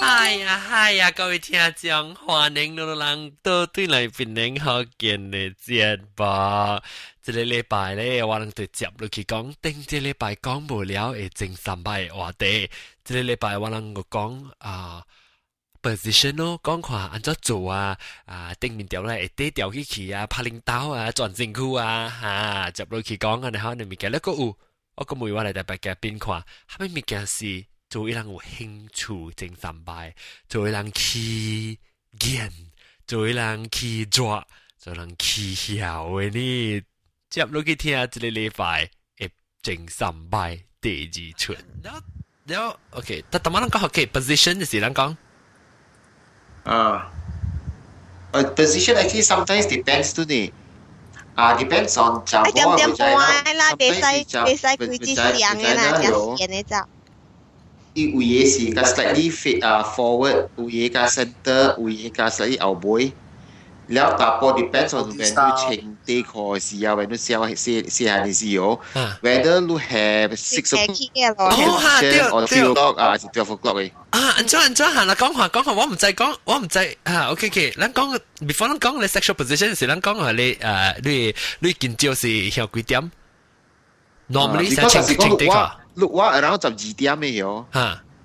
嗨呀，各位聽眾，歡迎你哋都對嚟邊領好見嘅節目。這個禮拜咧，我哋對接落去講，頂這禮拜講無了嘅正三拜嘅話題。這個禮拜我哋個講position 咯，講看安怎做頂面條咧會低調起啊，拍領導啊，轉身軀啊，接落去講嘅可能物件咧個有，我個每話嚟特別嘅邊看，係咪物件是？做一人有興趣正三拜，做一人去見，做一人去抓，做一人去曉嘅呢。接落去聽一個禮拜嘅正三拜第二出。然後 OK， 但係我哋講 OK position 就是咱講。position actually sometimes depends to the depends on 就我點啦，別使佢之上嘅啦，就見你就。有嘢是個 slightly forward， 有嘢個 center， 有嘢個 slightly out way。แล้วแต่พอ depends on when you change the course 啊 when you 試下你試哦 whether you have 6 o'clock or 3 o'clock 是12 o'clock 嘅安怎行啦講下我唔知OK 咱講 before 咱講你 sexual position 時咱講下你見招是向幾點 normally 係清地個look 我 around 12點嘅喎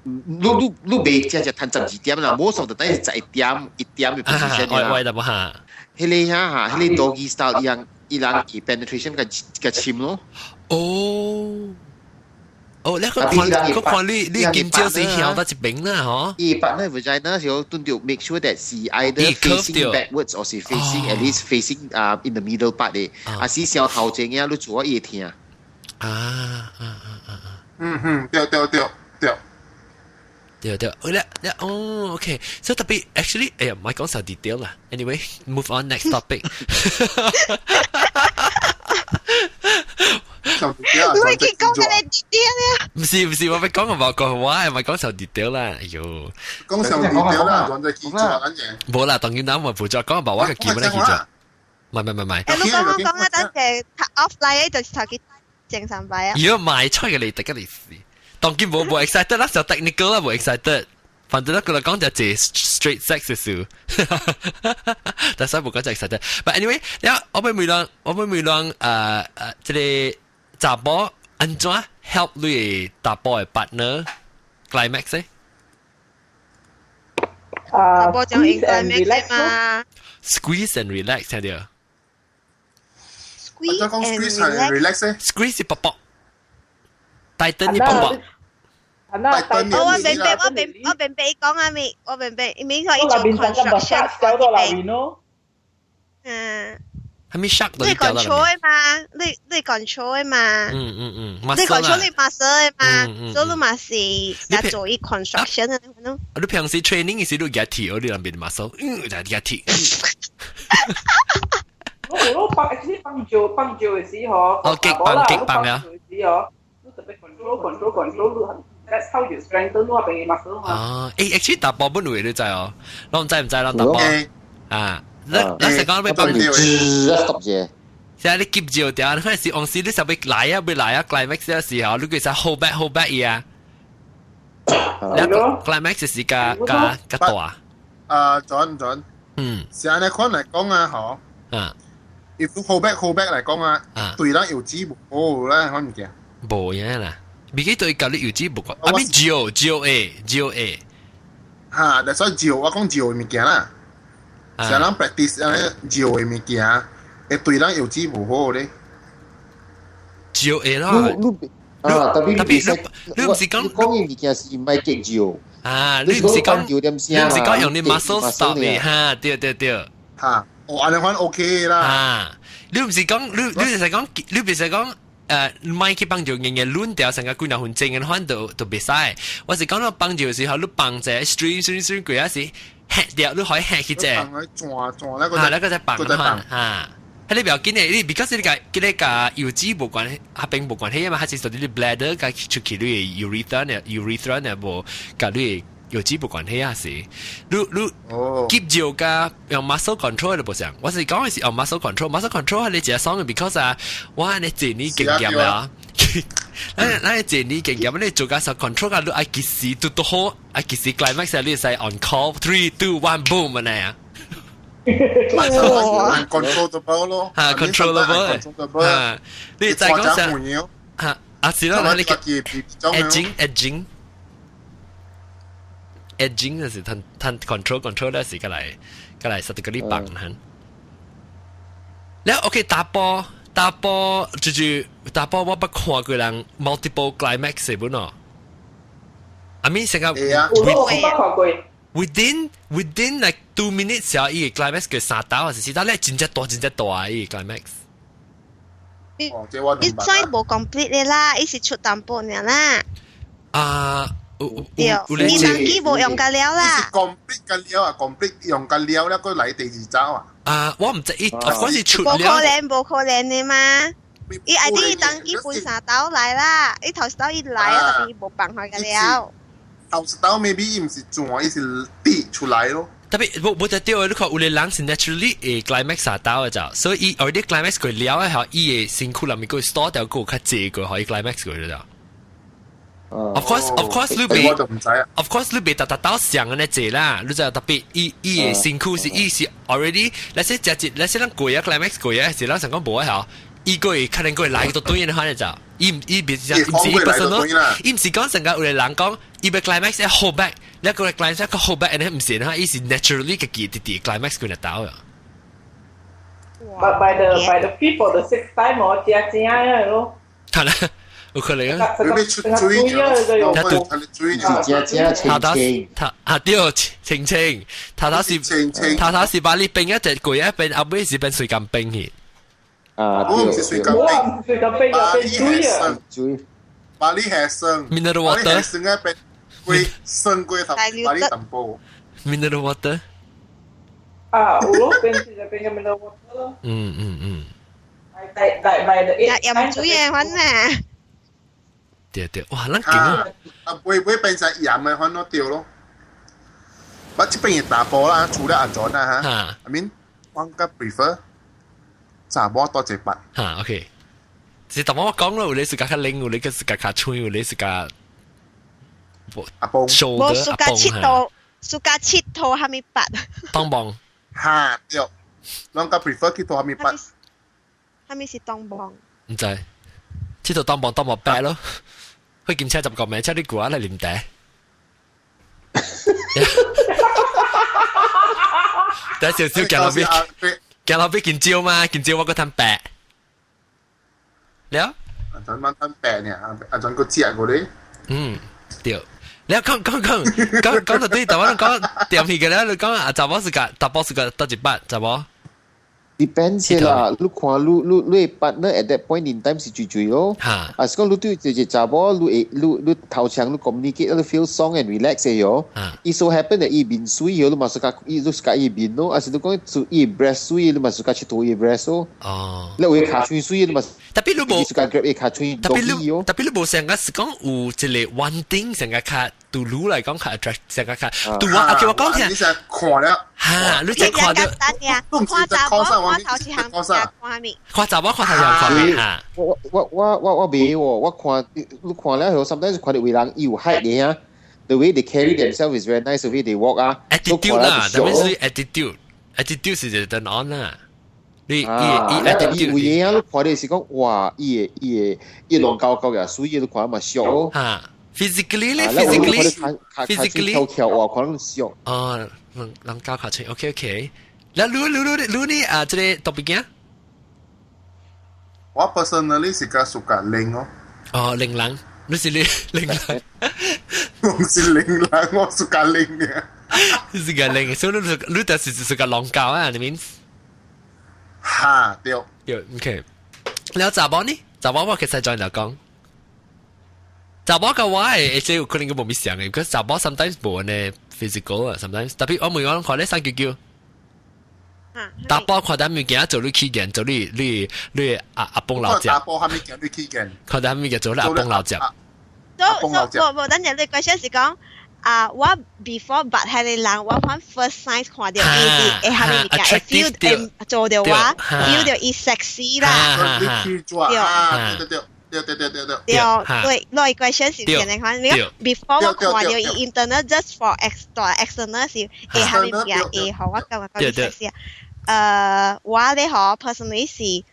你未只趁12點啦 most of the time 係1點嘅 position 啦喂得冇嚇迄個 doggy style 一人 penetration 個침咯你看你見招是向到一邊啦嗬partner vagina 時候都要 make sure that 是 either facing backwards or 是 facing at least facing in the middle part 嘅是向後正嘅你做嘢聽對OK so 特別 actually 唔係講曬 detail 啦 anyway move on next topic 你會見講緊你 detail 啊唔是我咪講話講話唔係講曬 detail 啦哎呦講曬 detail 啦講咗記住緊嘢冇啦當然啱我負責講話我嘅記唔得記住唔係你講啊等陣 offline 就頭幾正三拜啊如果賣出嘅你大家嚟試當然冇 excited 啦，就 technical 啦，冇 excited。反正咧佢哋講就係 straight sex 嘅事，但係冇講就 excited。But anyway，我俾梅亮即係查波安怎 help 你打波嘅 partner climax 咧？查波就 climax 嘛。Squeeze and relax 聽到？Squeeze and relax。Squeeze 係卜卜。大燈啲卜卜。我明白講啊咪，我明白，咪可以做 construction 係咪 shark 你 control 嘛？你 control 嘛？你 control 你 muscle 嘛？所以嘛是要做一 construction 啊，你平時 training 時都壓鐵，我哋兩邊 muscle， 就係壓鐵。我幫嘅時候，激棒啊！特別 control that's how you strengthen 我哋 muscle 嘛。actually 打波本嚟你知哦，你唔知打波你成講俾幫你stop 啫。即係你 keep 住掉，嗰陣時往時你就俾嚟啊 climax 嘅時候，你其實 hold back 嘢啊。你 climax 是加大。準。是按你看嚟講啊，嗬。if hold back 嚟講啊，對人有指冇咧，可唔驚？冇嘢啦。未記對教你有指冇個，啊咪 GOA。嚇，但所以 GO 我講 GO 嘅物件啦。成日 practice 照嘅物件，會對人有指無好咧。GOA 啦，特別你唔是講嘅物件是唔係激照你唔是講用你 muscle stop 嘅嚇，對。嚇，我安尼款 OK 啦。你唔是講你唔是講。唔係去幫助人嘅亂掉成個觀眾正嘅看到別曬，我是講到幫助嘅時候，你幫隻 string 佢有時 hack 掉，你可以 hack 佢隻，那個隻幫嚇，喺你不要緊嘅，你 because 你個油脂冇關，合並冇關係啊嘛，係實你 bladder 個出去你 urethra 呢冇，個你油脂冇關係啊是，你 keep 住個用 muscle control 都冇上，我是講嘅是用 muscle control 係你自己爽嘅 because 哇你自己經驗啦，咱建議嘅咁你做緊手 control 嘅，你愛幾時都好，愛幾時 climax 你使 on call 3 2 1 boom 啊你啊。controllable 咯，嚇 controllable 嚇，你再講上嚇啊是咯，你嘅 edging 就是攤 control 咧是個嚟實際嗰啲棒嚇。แล้วOK打波就是打波我不看過人 multiple climax 係本咯。I mean 成個within like 2 minutes 時候依個 climax 佢殺到還是但係真正大啊依個 climax。你再冇 complete 嘅啦，依是出淡薄嘅啦。你當機冇用㗎了啦。complete 㗎了啊 ，complete 用㗎了咧，佢嚟第二招啊。我唔知嗰時出了。冇可能嘅嘛。伊愛啲當機半殺到嚟啦，伊頭到伊嚟啊，特別冇辦法㗎了。頭到 maybe 伊唔是做，伊是跌出嚟咯。特別冇得掉，你看有啲人是 naturally 誒 climax 殺到嘅咋，所以伊有啲 climax 佢了嘅後，伊嘅身軀裏面佢 store 掉個較濟個可以 climax 佢咋。Of course 你未 of course 你未達到上嘅呢濟啦，你就特別伊嘅身軀是伊是 already，那些人過啊 climax 過啊，是咱成講無啊嗬。伊個可能個來到對嘅可能就，伊唔是伊本身咯，伊唔是講成個有啲人講，伊個 climax 一 hold back，一個 climax 一個 hold back，然後唔是哈，伊是 naturally 嘅啲 climax 佢就到啊。But by the people the sixth time 我正啊咯。係啦，有可能啊。佢出追他對清，他是把你冰一隻過一邊，後尾是變水咁冰去。我唔是水咁冰，巴黎係生 mineral water， 巴黎係生一邊會生過頭，巴黎淡薄 mineral water。有咯，變就變個 mineral water 咯。又唔煮嘢粉啊！對，哇，咱勁啊！會變成鹽嘅粉咯，掉咯。不這邊打波啦，除了安全啦嚇。I mean，我個 prefer。查某多隻筆。嚇 ，OK。是但我講咯，你是較靈，有你個是較脆，有你是較阿邦。冇สุกา切套係咪筆？當棒。嚇，對。我個 prefer 去套係咪筆？係咪是當棒？唔知，切套當棒筆咯。去檢車10個名車啲股啊嚟連嗲。第一少見到邊？見到邊見招嘛？見招我個攤白，了。阿陣晚攤白呢？阿陣個隻嗰啲。對。了講到對，但我講點去嘅咧？你講啊，查某是個，查某是個多一筆，查某。Depends 啦，你看你 partner at that point in time 是最咯。啊，是講你對隻查某，你頭前你 communicate，你 feel song and relax 嘅喲。It so happen that 伊面水喲，你嘛是個伊面咯，啊是你講做伊 breast 水，你嘛是個去做伊 breast 咯。哦。你會卡嘴水，你嘛。特別你冇。是個 grab 伊卡嘴多啲喲。特別你冇成個是講有一個 one thing 成個卡對女嚟講卡 attract 成個卡。對我，OK 我講聽。你成看了。嚇！你真看到。都唔知在看啥。我頭先行看咩？看查某看頭像看咩嚇？我未喎，我看你看了後，sometimes 看到有人有 height 嘅啊。The way they carry themselves is very nice. The way they walk 啊。Attitude 啦，特別是 attitude 是就 turn on 啦。你attitude。有嘢啊！你看到是講哇，伊龍高高嘅，所以你看嘛熟咯。嚇 ，physically 咧 ，physically 跳哇，可能熟。哦，龍高卡出 ，OK。แล้วรู้นี่จะได้ตอบอีกอย่าง我 personally 是個屬個零哦。哦，零冷，你是零冷。我是零冷，我屬個零嘅。你是個零，所以你就是個浪高啊，你 means？嚇，對。OK。แล้ว查某呢？查某我其實再嚟講，查某嘅話係即係可能佢冇咩想嘅，because查某 sometimes 冇呢 physical 啊 ，sometimes 特別我每講看呢三叫。打波看得物件做你起見，做你阿公老隻。打波係咪叫你起見？看得物件做你阿公老隻。冇等陣你question是講我 before 八係你人，我看 first signs 看到伊係咪物件 feel 做到話 feel 到伊 sexy 啦。你去做啊，對。對內 question 是點嚟看？你講 before 我看到 internet just for external 是下面邊好我感覺講是我咧可 personally 是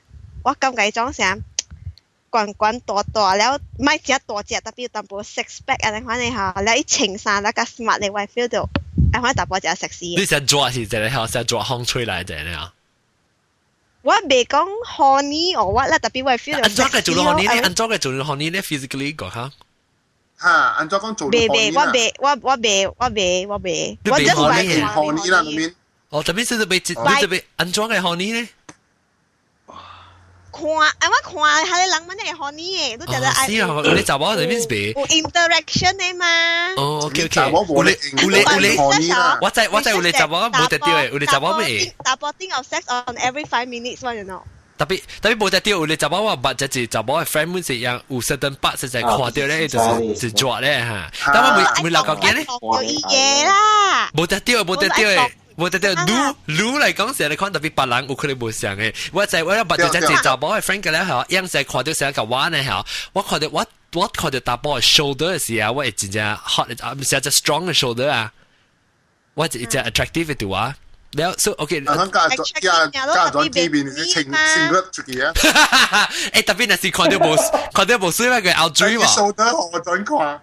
我感覺種啥滾大了，唔係只大隻，特別淡薄 six pack 啊，你看你嚇，แล้ว一穿衫那個 smart 你會 feel 到，你看淡薄只 sexy。你想抓是這個，想抓風吹來的呢？我未講 horny or what 啦，特別會 feel 到。安怎個做到 horny 呢？安怎個做到 horny 呢 ？physically 講下。嚇，安怎講做到 horny 啦？我未。我 just 係 horny 啦，裏面。哦，特別是被安怎個 horny 呢？我看下你人們係 horny 嘅，都覺得係啊，你查某裏面是被有 interaction 嘅嘛。哦 ，OK，有你，我知有你查某冇得掉嘅，有你查某咩？Double thing of sex on every 5 minutes one you know。特別冇得掉，有你查某話，或者是查某嘅 friend 們是樣有 certain part 實在看到咧，就是抓咧嚇。但我每兩個見咧，有意嘢啦。冇得掉嘅。我哋擼嚟講成日你看特別別人有佢哋冇上嘅，我就我把就只查某嘅 friend 嘅咧嚇，樣成看到成個彎咧嚇，我看到查某嘅 shoulder 嘅時候，我係真正 hot， 唔係只 strong 嘅 shoulder 啊，我係只 attractive 嘅度啊，แล้ว so OK， 加咗機邊啲情侶出嚟啊，誒特別係是看到冇水咩佢 out dream 啊 ，shoulder 我準看，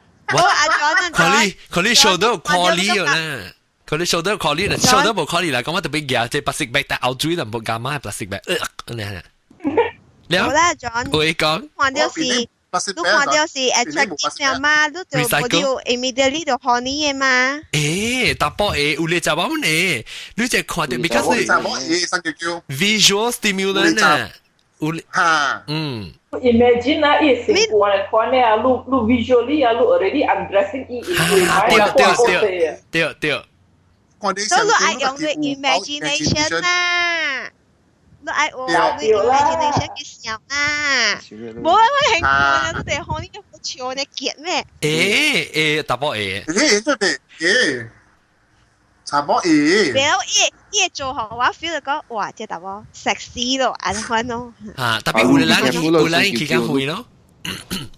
佢啲 shoulder quality 啦。佢哋 shoulder quality 啦 ，shoulder 冇 quality 啦，咁我特別嘅即係 plastic bag，但 outdream 就冇咁啱係 plastic bag，你係。好啦，John，我講，看到是 attractive 嘛，都就冇 immediately 就 horny 嘅嘛。誒，大波誒，有你就話咩？你就看到 because visual stimulant 啊，有嚇，Imagine 啊，一成個人看咧啊，錄 visually 啊，錄 already undressing 對。所以你愛用嘅 imagination 啦，你愛用嘅 imagination 嘅想啊，冇啊，我係講都係看呢個好潮你結咩？大波誒，真係查波誒，然後一做好我 feel 到講哇，即係大波 sexy 咯，安歡咯。啊，特別有人期間會咯，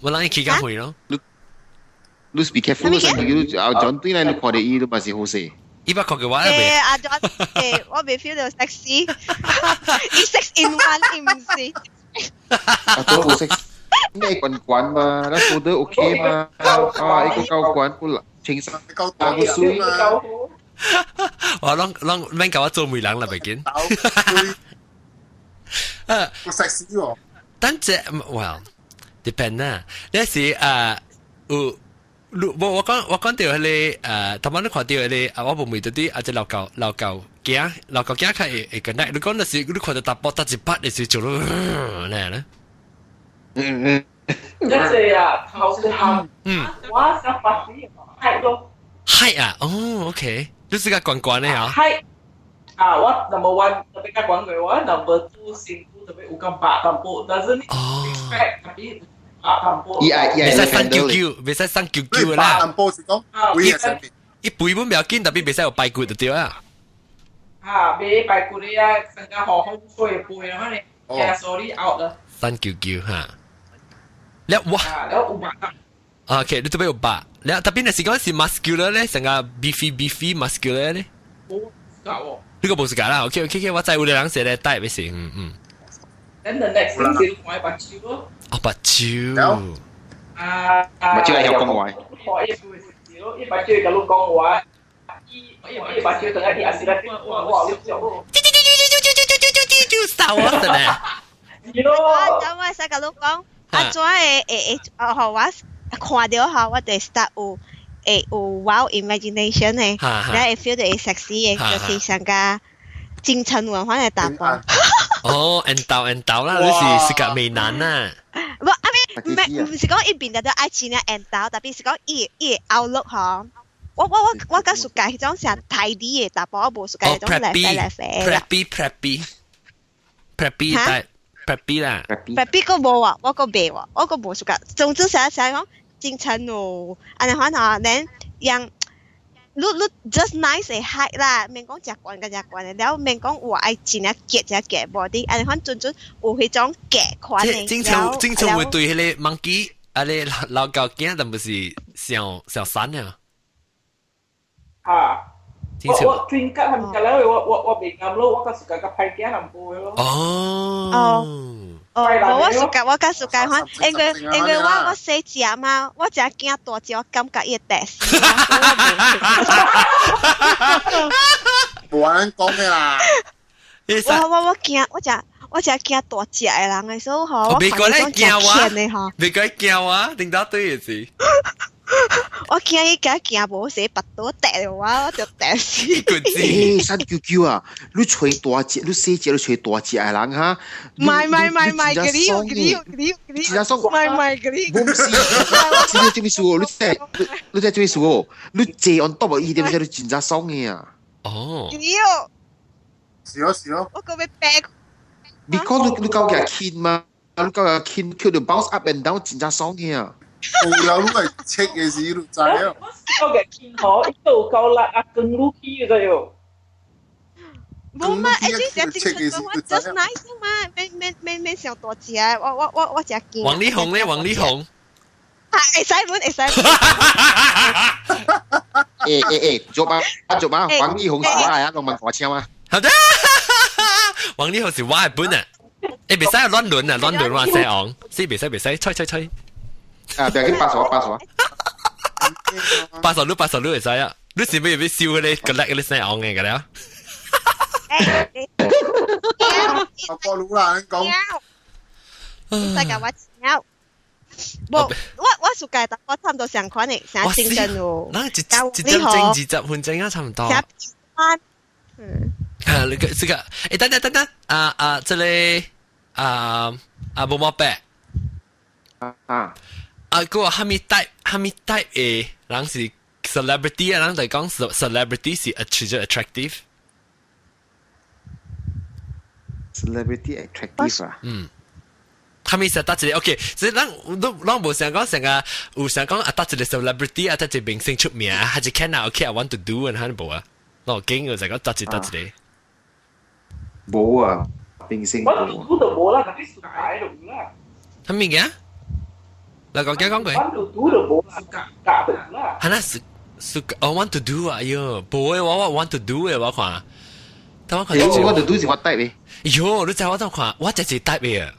有人期間會咯。你 be careful 咯，甚至叫阿 John 對你看到伊都嘛是好勢。伊把講嘅話咧，阿 John， 我未 feel 到 sexy， 一 sex in one 唔是。啊，都好 sexy， 咩滾嘛，那做得 OK 嘛，啊，一個高滾不啦，清爽高大個水嘛。我啷免教我做媒人啦，咪見。好 sexy 喎。但係 well depend 啦，呢時有。我講到你頭晚都看到你我冇味到啲只老舊鏡佢會跟得，你講到時你看到大波得一筆你就做到咩咧？一隻啊，頭是喊，我想發啲係咯，係啊，哦 ，OK， 你是個關咧嚇？係啊，我 number one 特別個關嘅話 ，number two 先特別有咁白淡薄，但是你 expect 特別。別使生叫，別使生叫啦。淡薄是講，一杯本唔要緊，特別別使有排骨就對啦。啊，別排骨你啊，成個好風吹杯啊，你嘅所以 out 啦。生叫嚇，แล้ว哇，แล้วอุบัติ OK， 你特別有白，แล้ว特別係講是 muscular 咧，成個 beefy muscular 咧。冇㗎喎。呢個冇時間啦，OK， 我知有啲人寫咧帶俾先，Then the next thing 是買白蕉咯。哦，白蕉。白蕉係有講話。一白蕉嘅老講話，一白蕉同一啲阿士咧，哇！殺我真係。咁我使個老講，阿怎學我看到後，我哋 start 有 wow imagination 嘅，然後 feel 到 sexy 嘅，就是成個精神文化嘅打扮。哦，and 道啦，你是個美男啊？唔，阿咪唔是講一邊就愛錢啊 and 道，特別是講伊 outlook 嗬。我講屬計種成大啲嘅，但係我冇屬計種嚟肥。preppy 啦。preppy 個冇啊，我個未喎，我個冇屬計。總之成日講精神哦，安尼可能人你 just nice 嘅 height 啦，免講食慣嘅食慣嘅，แล้ว免講我愛真係夾就夾 body，安尼款準有迄種夾款嘅。正常會對迄個 monkey，你老狗驚，但不是小山啊。我專家係唔㗎啦，我未啱咯，我個時間個派驚唔過咯。我暑假看，因為我細隻嘛，我只驚大隻，我感覺伊會死。冇人講咩啦？我驚，我只驚大隻嘅人嘅，所以我別講你驚我，別講驚我，定到對嘅事。我驚伊驚無死拔到跌我就跌死。山叫叫啊！你吹大隻，你細隻，你吹大隻嘅人哈？唔係，嗰啲，真係爽。唔係嗰啲。冇事，你做咩事喎？你做咩事喎？你坐 on top 伊點解你真係爽嘅啊？哦。是咯。我個要病。Because 你夠嘅輕嘛，你夠嘅輕，佢就 bounce up and down 真係爽嘅啊！有都係切嘅事，你知啊？我嘅見可，呢度夠啦，更 lucky 嘅啫喲。冇嘛，誒，正常我 just nice 嘛，免上大隻，我只見。王力宏咧，王力宏。會使問。做吧，王力宏是我嚟啊，龍門火槍啊。好的，王力宏是我嘅本啊。誒，別使亂倫啊，亂倫話聲昂，先別使，吹。啊，不要緊，八十。八十會使啊！你是咪要笑嗰啲個叻嗰啲聲昂嘅㗎啦？我過路啦，你講。世界我笑。我暑假我差唔多上款嘅，成正正喎。嗱，一集半正啊，差唔多。你個這個，誒，等，這裡冇毛病。嗰個哈密 type 嘅人是 celebrity 啊，人哋講 celebrity 是 attractive。celebrity attractive 啊？哈密實得一個 OK，所以咱冇想講成個，有想講得一個 celebrity 啊，得一個明星出名啊，還是 can 啊 OK，I want to do 啊，係冇啊？我驚我就講得一個。冇啊，明星。我都冇啦，嗰啲樹擺度啦。係咪嘅？嗱，講句。want to do 就冇夾嘅啦。係啦，我 want to do 啊，喲，冇嘅我 want to do 嘅我看，但我看。want to do 是我type嘅。喲，你知我當看，我就是 type 嘅。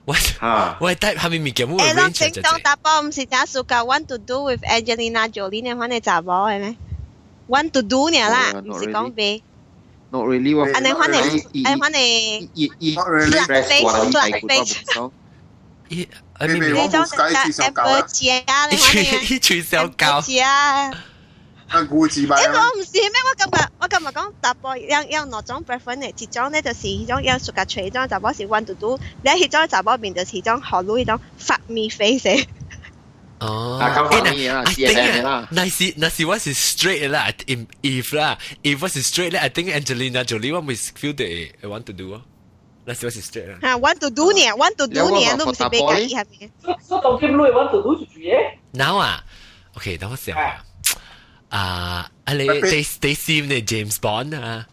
我 type 係咪物件冇 range 嘅？正當答案唔是假數噶 ，want to do with Angelina Jolie 呢？款嘅雜寶係咩 ？want to do 呢啦，唔是講俾。Not really 喎。安尼款嘅，flat face。你種Amber 姐啊，你吹小狗。故事咪。我唔是咩？我今日講答案有兩種 preference，一種咧就是一種有屬嘅吹種雜寶是 want to do，另一種雜寶面就是一種學路一種 fuck me face。哦，那是我是 straight 啦 ，if 我是 straight 咧 ，I think Angelina Jolie 我會 feel that I want to do 啊。那是我是 straight 啦。want to do 呢？want to do 呢？都唔是俾介意係咪？所以當天你 want to do 就做嘢。now 啊 ，OK，等我想下。你 Stacy 呢 James Bond 啊？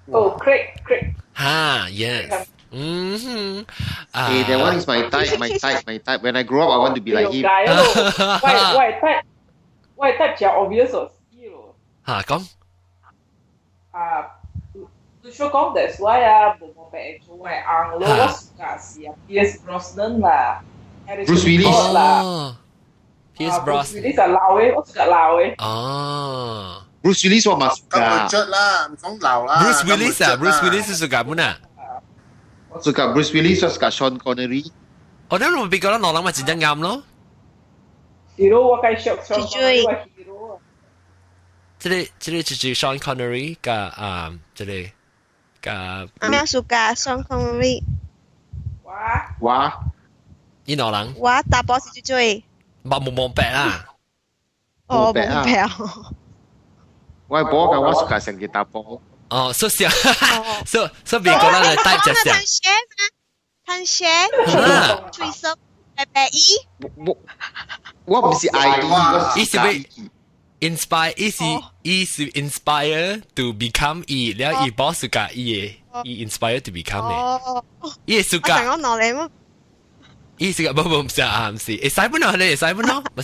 哦 ，Craig。哈 ，yes。that one is my type. When I grow up, I want to be like him. 我type 就 obvious 咯。嚇講。你所講 that's why 冇病做係硬咯，我時是Pierce Brosnan 啦 ，Bruce Willis 啦。Pierce Brosnan 就鬧嘅，我成日鬧嘅。哦。Bruce Willis 我嘛㗎。咁啦，唔講鬧啦。Bruce Willis 是咁樣啊。suka Bruce Willis suka Sean Connery。我諗我比較攞諗咪真正啱咯。hero 我計 Sean Connery 係 hero 啊。這裡就是 Sean Connery 嘅這裡嘅。咩 suka Sean Connery？哇！呢兩人。哇！答波是最。冇白啦。哦，冇白啊！我係波㗎，我suka成日打波。哦，所以別個咧帶隻聲。噴血，吹濕，白衣。我唔是 I E，我是 inspire 是 inspire to become แล้ว boss สุกะinspire to become 咧สุกะ我攞你乜？สุกะ唔係啊，唔是，使本咯，你使本咯，咪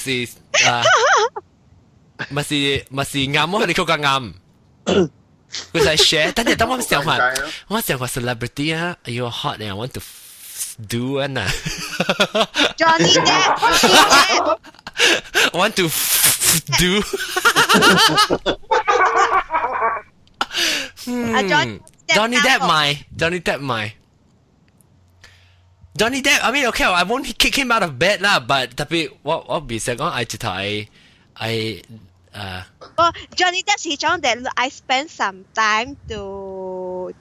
是咪是啱咯，你講個啱。佢就係 share，但係當我想話 celebrity 啊，哎呦 hot 咧，I want to do 啊嗱。Johnny Depp。I want to do. Johnny Depp. I mean, okay, I won't kick him out of bed lah. But tapi, what bisa講I就睇Johnny Depp 是講that I spend some time to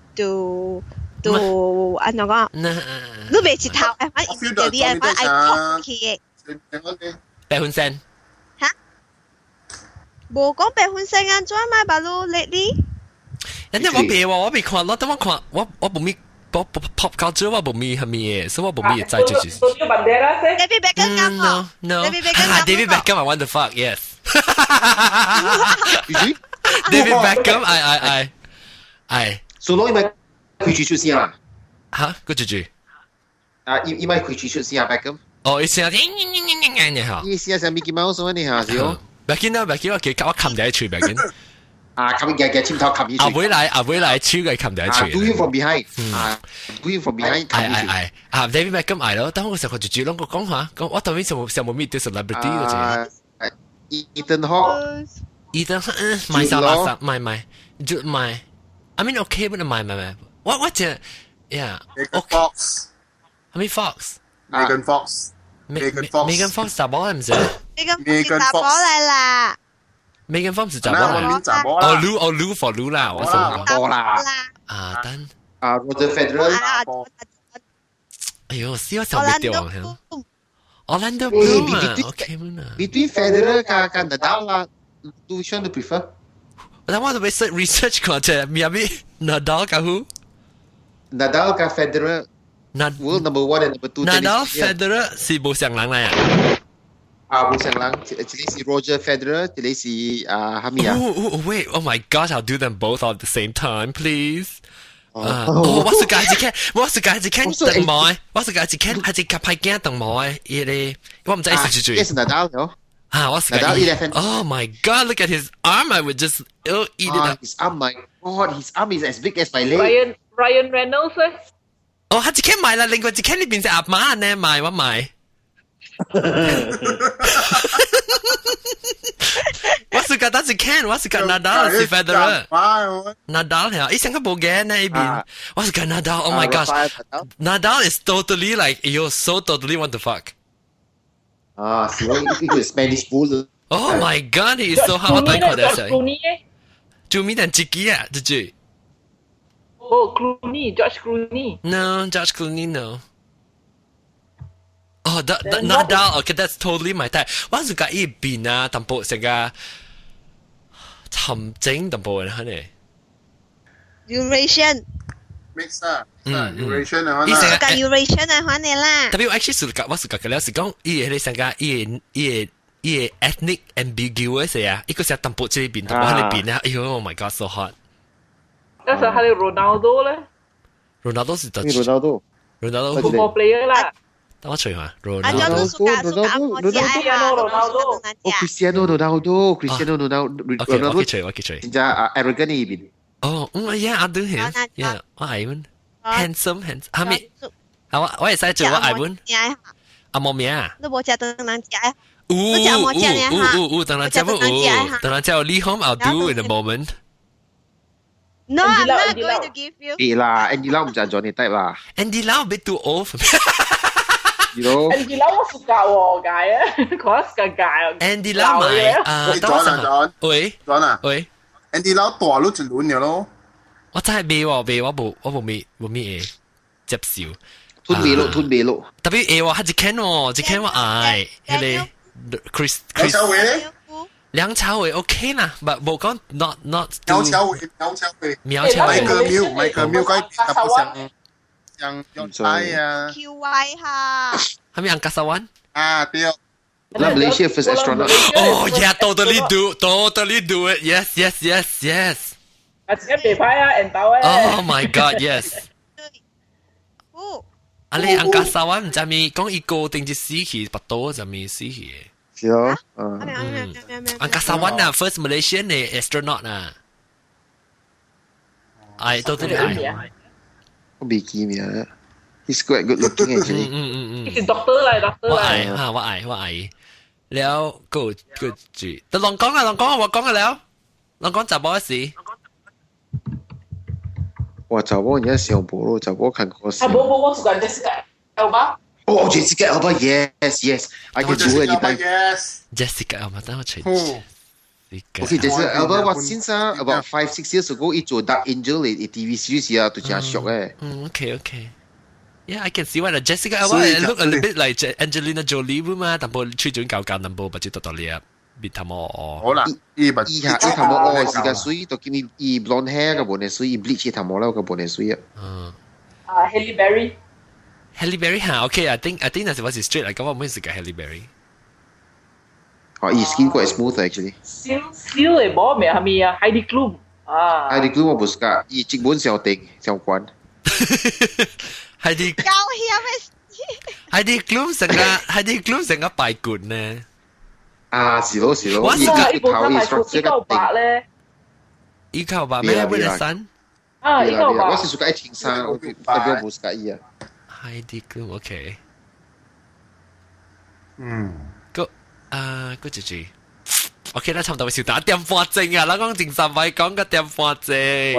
ano講？你未知頭誒？我 immediately I talk to he。白雲山。嚇？冇講白雲山安怎買吧？路 lately？人哋我未看咯，等我看我冇咪pop culture 我冇咪係咪嘅，所以我冇咪在住。David Beckham 啱喎。No. David Beckham, I want to fuck. Yes. David Beckham, I. 所以咪佢住出先啊？嚇，個住。啊，伊咪佢住出先啊 ，Beckham。哦，意思啊，你好。意思啊，係 Mickey Mouse 你好少。白見我冚第一處白見。啊，冚嘅尖頭冚阿妹嚟超嘅冚第一處。Do you from behind？Do you from behind？David Beckham 係咯，當我成個住咯，我講下，我當邊上冇 meet 到 celebrity 嗰隻。Ethan Hawke。買沙拉沙買，就買。I mean okay，不能買。我只，yeah。Megan Fox。係咪 Fox？Megan Fox。Megan Fox 雜波係唔是？Megan Fox 雜波嚟啦。Megan Fox 是雜波嚟。哦，Lou for Lou 啦，我想講啦。啊，等。Roger Federer。哎呦，死我想未掉啊！Orlando Bloom 啊，OK 嘛。Between Federer 跟 Nadal 啦，which one do you prefer？但我做research 看啫，Miami Nadal 跟who？ Nadal 跟 Federer。World number 1 and number 2。Nadal Federer 是冇上人嚟啊。冇上人，這裡是 Roger Federer，這裡是係咪啊？Wait, oh my gosh, I'll do them both at the same time, please. 我是介只看鄧麥，我是介只看係只拍鏡鄧麥，我唔知係住。Yes, Nadal 咯。我是介。Oh my God, look at his arm! I would just eat it up. His arm, my God, his arm is as big as my leg. Ryan Reynolds 咧？哦，佢只看買啦，另外只看呢邊隻鴨媽呢買我買。我是覺得只看，我是覺 Nadal 是 Federer。Nadal 係啊，以前佢冇嘅呢邊，我是覺 Nadal。Oh my gosh, Nadal is totally like you so totally want to fuck。是咯，呢個 Spanish bull。Oh my God, he is so hot。我睇過嘅時候。Clooney 定自己啊，自己。Oh, George Clooney. No, George Clooney, no. Oh, Nadal. Okay, that's totally my type. 我是講呢邊啊，淡薄成個沉靜淡薄嘅係你。Eurasian。Mix 啊，Eurasian 啊，你成個 Eurasian 啊，翻嚟啦。特別我 actually 我是講嘅，是講你成個ethnic ambiguous 啊，一個是淡薄這邊，淡薄喺呢邊啊。哎呦 ，Oh my God, so hot。那時候係 Ronaldo 咧 ？Ronaldo 是得 Ronaldo football player 啦。等我隨下 Ronaldo。Cristiano Ronaldo。我記隨。真係arrogant 呢邊。哦，yeah, I do him. Yeah, 我係咁 handsome。係咪？我係使做我係咁。阿冇名啊？你冇食當人食啊？當然叫我 Lee Home, I'll do in a moment。No, I'm not going to give you. Andy Lau 唔就係 Johnny Depp 啦。Andy Lau a bit too old for me. Andy Lau 我suka 喎，解啊，佢suka 解啊。Andy Lau 咪John 喂 Andy Lau 大咗一輪嘅咯。我真係未喎，我冇咩接受。吞未咯。特別喎，係只 can 喎，只 can 我愛，佢哋 Chris。梁朝偉 OK 啦，但冇講 not。苗朝偉。Michael Miu 嗰啲像用猜啊。QY 嚇。係咪Angkasa One？啊對。那 Malaysia first astronaut. Oh yeah, totally do it. Yes. 啊，自己被派啊，人頭 Oh my god, yes. 啊你ang kasawan 唔知咪講一個定住死去，不多就咪死去。是咯，ang kasawan 啊 ，first Malaysian 嘅 astronaut 啊。I totally I. 我未記名。He's quite good looking actually. 係 doctor 嚟，doctor 我嚟。嚇，我嗌。แล้วกูจีแต่ลอง講啊，我講啊แล้วลอง講就冇事。哇！查某而家上步咯，查某看過先。我suka Jessica Alba。哦，Jessica Alba yes. I can do anytime. Jessica Alba 等我睇。Okay, Jessica Alba was since about 5-6 years ago 一做 Dark Angel 嘅 TV series 啊，都真熟誒。Okay. Yeah, I can see why Jessica Alba look a little bit like Angelina Jolie 嘛，但係吹轉搞淡薄，不知道到你啊。別他冇哦，好啦，伊他冇哦，是個水，都見伊 blonde hair 個本嚟水，伊 bleach 他冇啦個本嚟水啊。Halle Berry 嚇 ，OK，I think 那時我是 straight 嚟講，我唔係個 Halle Berry。哦，伊 skin quite smooth actually。Skill 嚟冇咩係咪啊 ？Heidi Klum 啊。Heidi Klum 我唔識㗎，伊基本上定上關。Heidi Klum 成個敗冠呢。啊，是咯，我依部衫係198咧，198咩？為了衫啊，198。我是屬於青衫，我代表冇屬於啊。Heidi Klum OK。個姐 OK 啦，差唔多少打點半鐘啊！我講正三位講個點半鐘。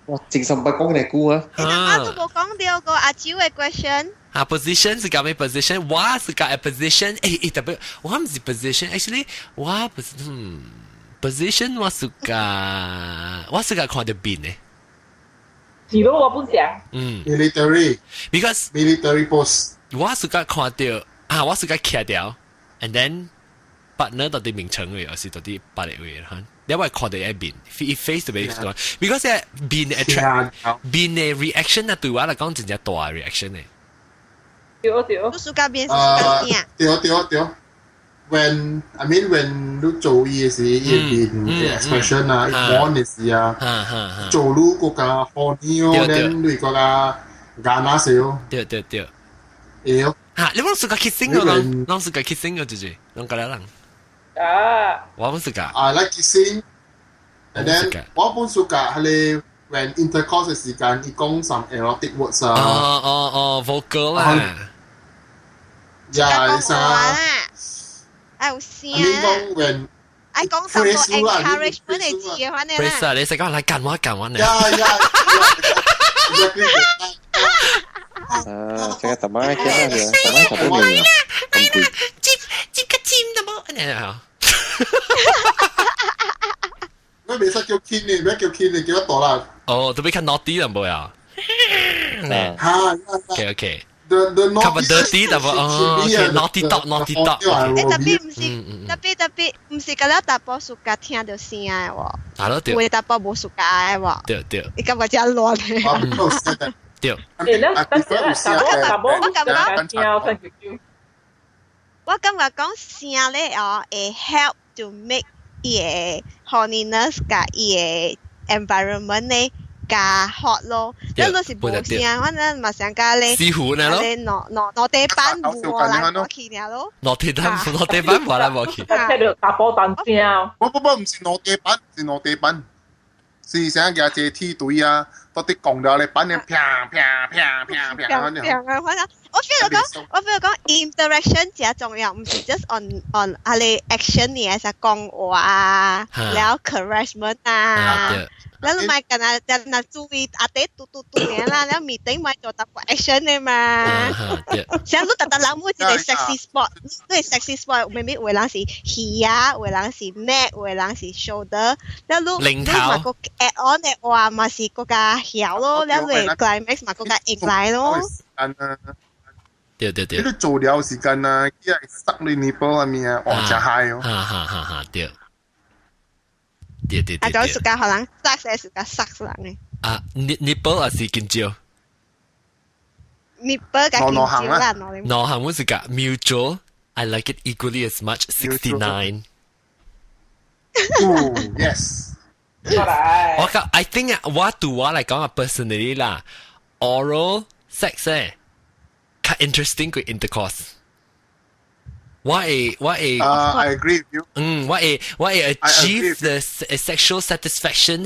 我正三位講你估啊。我都冇講到個阿蕉嘅 question。position 是講咩 position？ 我是講 position， 特別我唔是 position，actually 我不是position 我是講看到邊呢？是咯，我本想。Because military post。我是講看到我是講徛掉 ，and then partner 到底名稱嘅，還是到底八嚟嘅嚇？你話看到一邊 face to face，because 邊 attract 邊嘅 reaction 啊，對我嚟講真係大 reaction 嘅。對。都暑假邊是暑假對。When 你做嘢時，伊邊 expression 啊，講嘅時啊，做路嗰個 funny 哦，你嗰個眼啊笑。對。妖。嚇！你冇暑假 kissing 嘅咯？暑假 kissing 嘅姐，啷個人？我冇暑假。I like kissing。And then 我本暑假係你 when intercourse 嘅時間，伊講 some erotic words 啊。vocal 啦。呀，係啊。有聲。講 when。I 講什麼 encouragement 嚟字嘅話呢？Praise 啊！你成講嚟幹我呢？這個怎麼講呢？怎麼講不明啊？接個尖都冇呢？我未識叫 kid 呢，咩叫 kid 呢？叫得多啦。哦，都俾看 naughty 啦冇呀？嚇 OK。cover dirty 但係naughty dog。特別唔是個咧，大波暑假聽到聲嘅喎。係咯，對。會大波冇暑假嘅喎。對。你感覺真亂嘅。對。我感覺講聲咧會 help to make 伊個 horniness 甲伊個 environment 咧加 hot 咯。你若是無聲，反正嘛想加咧。師傅呢咯？攞地板磨來磨去呢咯。攞地板磨來磨去。聽到大波彈聲。不，唔是攞地板，是攞地板。是想嘅隻梯隊啊，到啲鋼料咧板咧啪。我 feel 到講 interaction 真重要，唔是 just on 阿你 action 嘅實講話啊，แล้ว encouragement 啊，แล้ว唔係กัน注意阿爹嘟嘅啦，แล้ว meeting 咪做特個 action 嘅嘛，像你特諗好似係 sexy spot， 都係 sexy spot， maybe 會人是 here， 會人是 neck， 會人是 shoulder， แล้ว你咪個 add on 嘅話咪是個個曉咯，แล้ว你 climax 咪個個 incline 咯。對。你都做了時間啊，伊係塞你尼波啊面啊，哇真嗨哦！對。啊，仲有時間可能塞嘅時間塞人嘅。啊，尼波啊是見招。尼波嘅見招啦，內行嗰時間 mutual I like it equally as much. 69. Oh yes. I think 我對我嚟講personally 啦 ，oral sex 較 interesting 過 intercourse。我係 I agree with you. 我係 achieve the sexual satisfaction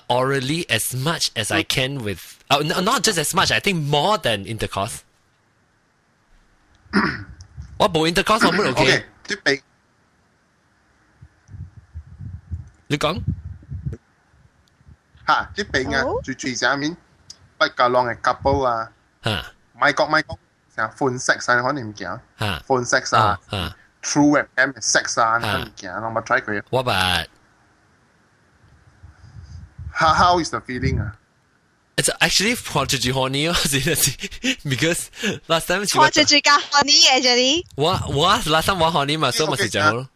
orally as much as I can with not just as much I think more than intercourse 我冇 intercourse 我冇 OK 啲鼻你講嚇啲鼻啊最上面不夠浪嘅 couple 啊咪講成日 phone sex 啊可能唔驚 phone sex 啊true webcam sex 啊可能唔驚我咪 try 佢我白How is the feeling? It's actually prodigy horny because last time prodigy 加 horny actually 我 last time 我 horny 嘛所以咪是就好咯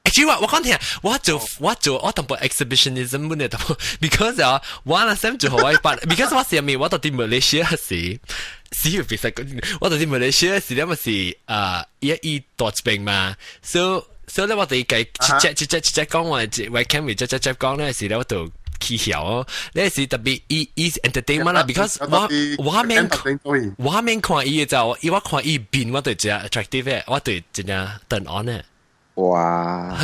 Actually 我講聽我當部 exhibitionism 本嚟當部 because 我 last time 做好我班 because 我上面我到啲 Malaysia 時要比賽我到啲 Malaysia 時咧咪是一大病嘛 so 咧我哋計接講我webcam 咪接講咧時咧我度技巧呢是特別以 entertainment 啦 because 我面看伊就我看伊變我對只 attractive 嘅我對只 turn on 嘅哇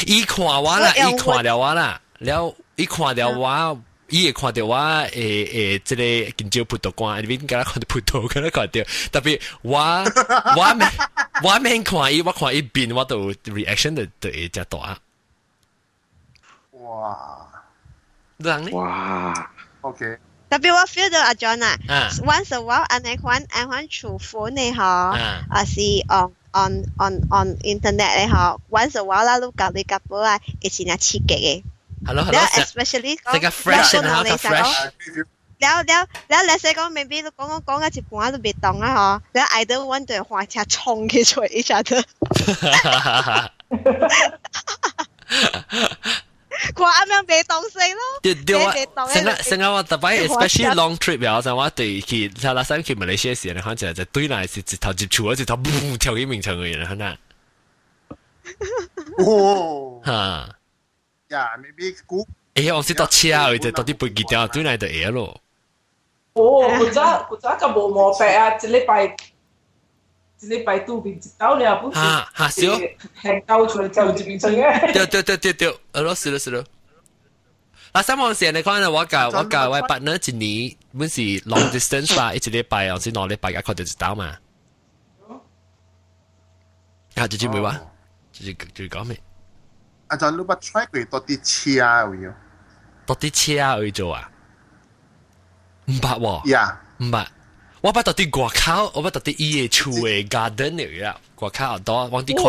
伊看我啦伊看了我啦了伊看了我伊會看到我即個見招葡萄乾你邊間看到葡萄咁樣看到特別我面看伊我看伊變我度 reaction 就會只大哇哇 OK 特別我 feel 到阿 John 啊 once a while 安歡處款你嗬是 on internet 你嗬 once a while 啦都夾你夾到啊以前係刺激嘅Hello especially 講個 fresh 啊個 fresh แล้วlet's say 講 maybe 講嘅一半都別動啊嗬แล้ว either one 對花車衝起出 each other 佢啱啱被當死咯，成日我特別 especially long trip 啊，就我對去拉山去馬來西亞時，你看起來就對來是直頭接觸，直頭嘣跳起名場嘅人，係咪？哦，嚇，maybe 估，我識到車，就到啲背記掉，對來就嘢咯。古早就冇毛病啊，一禮拜都變一刀了，不是？少，很高出來就一邊成嘅。對，是咯。嗱，三王時你講我教我 partner 一年本是 long distance 吧，一禮拜或者兩禮拜嘅確定一刀嘛。就知唔會話？就講咩？阿陣你不 try 佢多啲車會有？多啲車去做啊？唔白喎，唔白。我把到啲外口，我把到啲伊嘅厝嘅 garden 嚟啦，外口好多，往啲看，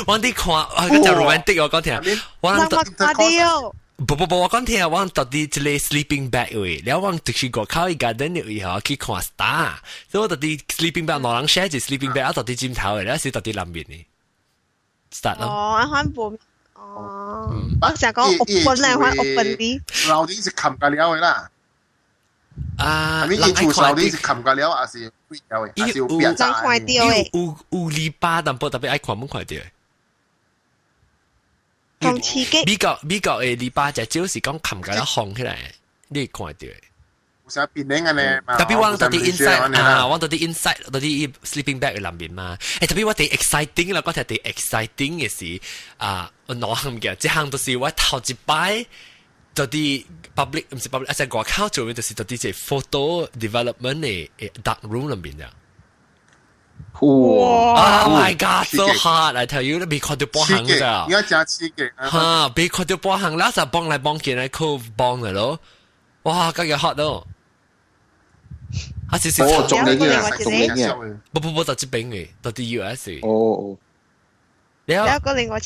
往啲看，嗰隻 romantic 我講聽，我我講聽，我到啲即係 sleeping bag 位，然後我就是外口嘅 garden 嚟後去看 star，所以我到啲 sleeping bag，兩人 share 住 sleeping bag，我到啲尖頭嘅，然後是到啲南邊嘅 start 咯。哦，一般我成日講 open 咧，開 open 啲，樓啲是冚架料嘅啦。你一出手你是冚個了，還是會有嘅，還是有變炸嘅？有籬笆，但不特別愛看唔看到嘅。咁刺激！美國嘅籬笆就只是講冚個了放起來，你看到嘅。有啥變靚嘅呢？特別我到啲 inside 我到啲 inside 到啲 sleeping bag 嘅裏面嘛。特別我哋 exciting 啦，嗰條啲 exciting 嘅事我行嘅，即行到是我頭一擺。到啲 public 唔是 public，喺外口做嘅就是到啲即係 photo development 嘅 dark room 裏面啊。哇 ！Oh my god, so hard! I tell you，你未看到波行咋？而家真刺激嚇！未看到波行啦，就幫嚟幫見嚟 cove 幫嘅咯。哇！今日 hot 咯！嚇少少仲你嘅，不，到這邊嘅，到啲 US 嘅。哦。แล้วก็另外一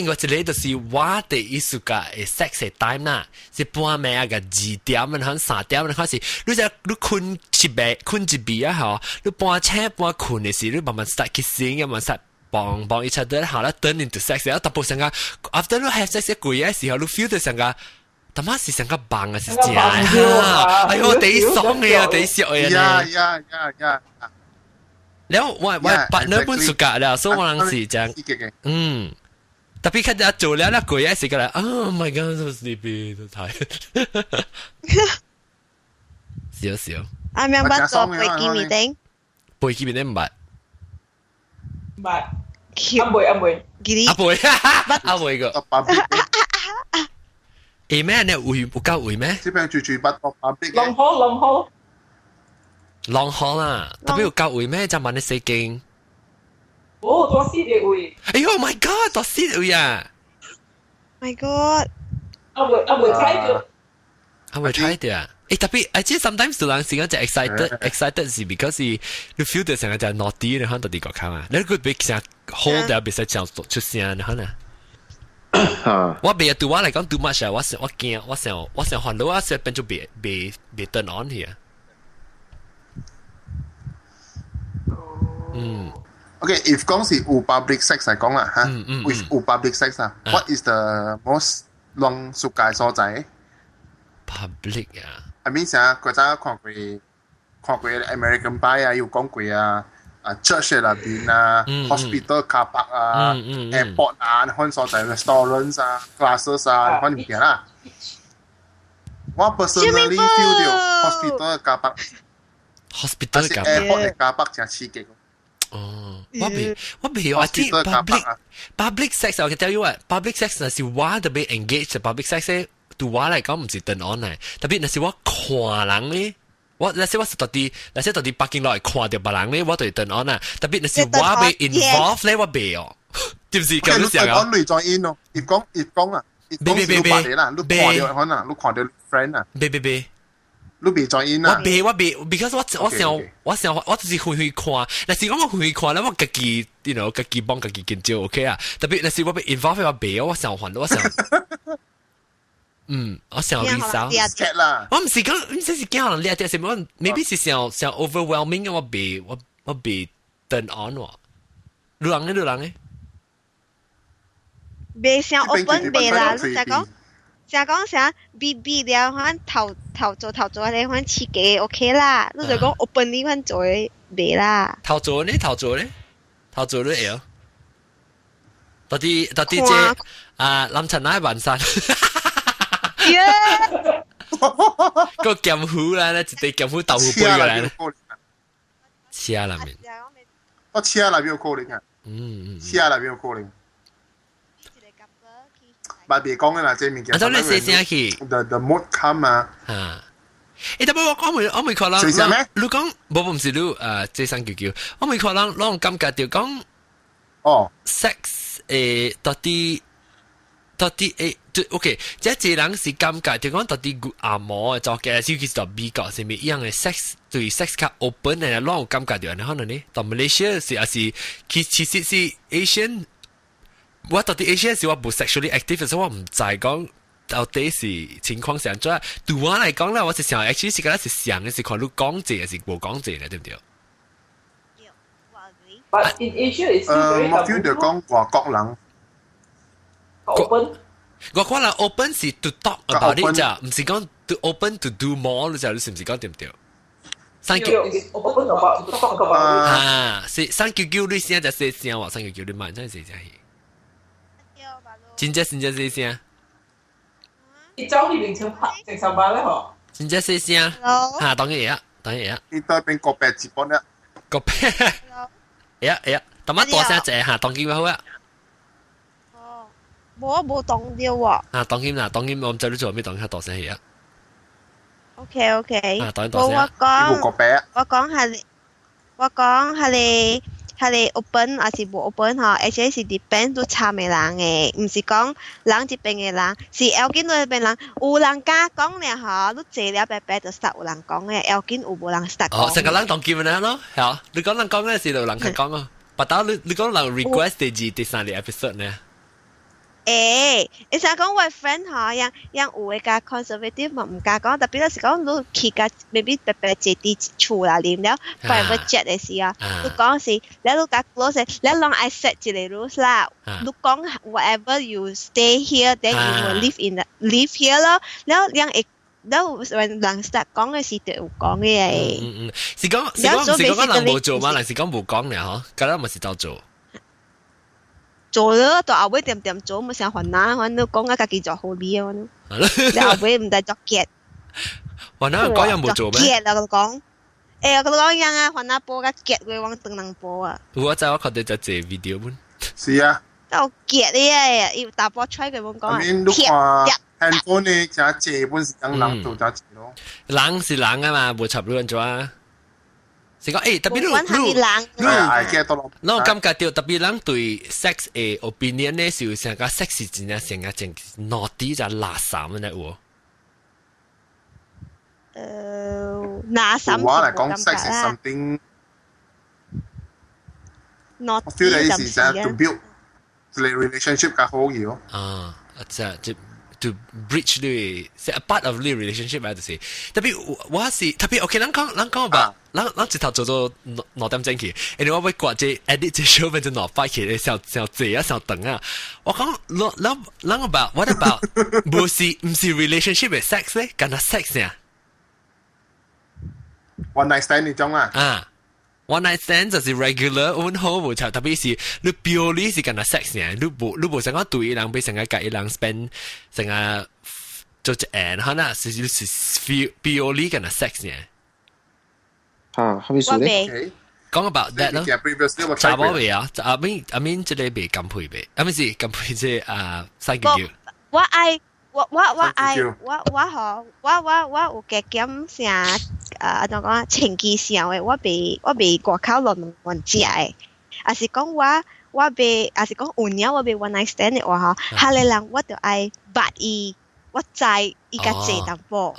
個就是我哋意思嘅 sex 嘅 time 啦，是半夜嘅2點可能3點開始，你困一邊啊嗬，你半車半困嘅時，你慢慢 start kissing，慢慢 start 幫 each other， 後來 turn into sex， 然後特別成個 after 你 have sex 一個嘢嘅時候，你 feel 到成個，他媽是成個棒啊，是正啊，哎呦，第爽嘅啊，第笑嘅啊， แล้วว่า partner 本สุกะแล้ว所以我人是講特別佢哋做了攰一時過來，Oh my God so sleepy 都睇少少。啱啱不做背記面頂，背記面頂唔捌。捌。阿妹。阿妹阿妹個。誒咩？你會唔夠會咩？這邊住不多long haul。long haul 啦，特別有夠會咩？就問你四經。哦，多四條會。哎呦 ，My God，多四條呀 ！My God， 阿妹 try 掉。阿妹 try 掉啊！誒特別，即係 sometimes 做人時間就 excited 是 because 你 feel 到成日就 naughty 你可能到啲個坑啊，你個俾成 hold 掉，別使就出聲你可能。我別對我嚟講 too much 啊！我驚，我想看到我成變咗別 turn on 去啊。Okay, if 講是有 public sex 嚟講啦嚇，with 有 public sex 啊 ，what is the most 浪俗界所在 ？public 啊 ，I mean 成嗰陣看過 American Pie 啊，有講過啊，church 入邊啊，hospital car park 啊，airport 啊，看所在 restaurants 啊，classes 啊，看唔見啦。我 personally feel 到 hospital 嘅 car park，hospital 嘅 airport 嘅 car park 真刺激。哦，我未我知 public sex， 我can tell you what，public sex 那是我特別 engage public sex 咧，對我嚟講唔是 turn on 嚟，特別那是我看人咧，那是我是到啲 parking lot 看到別人咧，我對 turn on 啊，特別那是我被 involve 咧，我未哦，知唔知咁樣講？講類在 in 咯，if 講啊，別啦，你看到可能你看到 friend 啊，別。你別在 in 啊！我別 ，because 我想我就是去看，但是我去看咧，我自己自己幫自己研究 OK 啊。特別那是我被 involve 我別，我想還我想，我想 research 啦。我唔是講，唔是驚人叻啲，是我 maybe 是想 overwhelming 我別 turn on 喎。你人咧？別想 open 別啦，你成講。成講成 BB 了，可能頭做你可能刺激 OK 啦，你就講 open 呢款做未啦。頭做咧會，到啲即林陳奶雲山，個劍虎啦，一地劍虎豆腐杯嘅咧，車入面，我車入邊有可能啊，車入邊有可能。咪別講嘅啦，即係面嘅。咁你寫聲去。The mood come 啊。誒，特別我未可能。寫聲咩？你講冇唔是你即生叫，我未可能攞感覺就講。哦。sex 到底OK，即係人是感覺就講到底阿摩做嘅，尤其是到美國係咪一樣嘅 sex 對 sex 較 open 嘅，攞感覺就係可能呢，到 Malaysia 是其實是 Asian。我到底 Asian 是我唔 sexually active， 所以我唔知講到底是情況上咗。對我嚟講咧，我是想 actually 是覺得是想嘅是看你講字還是冇講字咧，對唔對？ But in Asia is very我 feel 到講外國人 open。外國人 open 是 to talk about it 咋，唔是講 to open to do more 你是唔是講對唔對？open about to talk about it。是399你現在就寫聲喎，399你慢真係寫聲。真正寫聲。你走去凌晨正上班咧嗬？真正寫聲。嚇，當然嘢。你對邊個白直播咧？個白。呀，等乜大聲隻嚇，當劍咪好啊。哦，冇當掉喎。當劍我唔知你做咩當下大聲嘢。OK。當大聲。我講係你 open 還是冇 open 嗬？而且是 depend 都差嘅人嘅，唔是講人這邊嘅人，是要緊到嗰邊人，有人家講咧嗬，你坐了白就實有人講嘅，要緊有冇人實講。成個人當劍咪咯，係你講人講咧是就人佢講啊，不但你講人 request 第三個 episode 呢？你想講我 friend 嗬，有嘅個 conservative 咪唔敢講，特別有時講你去個 maybe 白坐啲厝啦，念了 private jet 嘅時啊，你講是你個 close，你讓 I set 一個 rules 啦，你講 whatever you stay here，then you will live here 咯，然後讓都人 start 講嘅時就有講嘅。是講人冇做嘛，還是講冇講咧？嗬，咁樣咪是照做。做咗到後尾點做，咪成煩惱，我都講啊，家己做好啲啊，你後尾唔使作結。煩惱講有冇做咩？結啊，佢講，佢講樣啊，煩惱播嘅結會往等人播啊。我知我睇到就借 video 本。是啊。就結呢，要打波吹佢冇講啊。貼。handphone 呢就借本是等人做就借咯。人是人啊嘛，冇插亂人做啊。是講特別我感覺到特別人對 sex 嘅 opinion 呢，是成個 sex 是真係成個正 naughty 就垃圾咁樣喎。垃圾。我嚟講 sex is something。我 feel 你是就係 to build 你 relationship 嘅好嘢啊，即to bridge 你係 a part of 你 relationship 嚟就是，特別我是特別 OK，咱講吧，咱直頭做攞點正氣，然後我會掛住 edit 隻 show 變成攞快起嚟，小謝啊，小等啊，我講咱about what about 唔是 relationship 嘅 sex 咧，干那 sex 呀 ？One night stand 呢種啊？One night stand 就是 regular 温好無錯，特別是你 purely 是干那 sex 呢？你無成個對人，俾成個計人 spend 成個做隻 end，可能是 purely 干那 sex 呢？係咪數咧？講 about that 咯。查某未啊？阿面即係未咁配備，阿面是咁配即係西叫。我愛。我有嘅檢成怎講情機上嘅，我被掛口落問食嘅，還是講我被，還是講有鳥我被 one night stand 嘅話，下嚟人我就愛捌伊，我知伊個濟淡薄，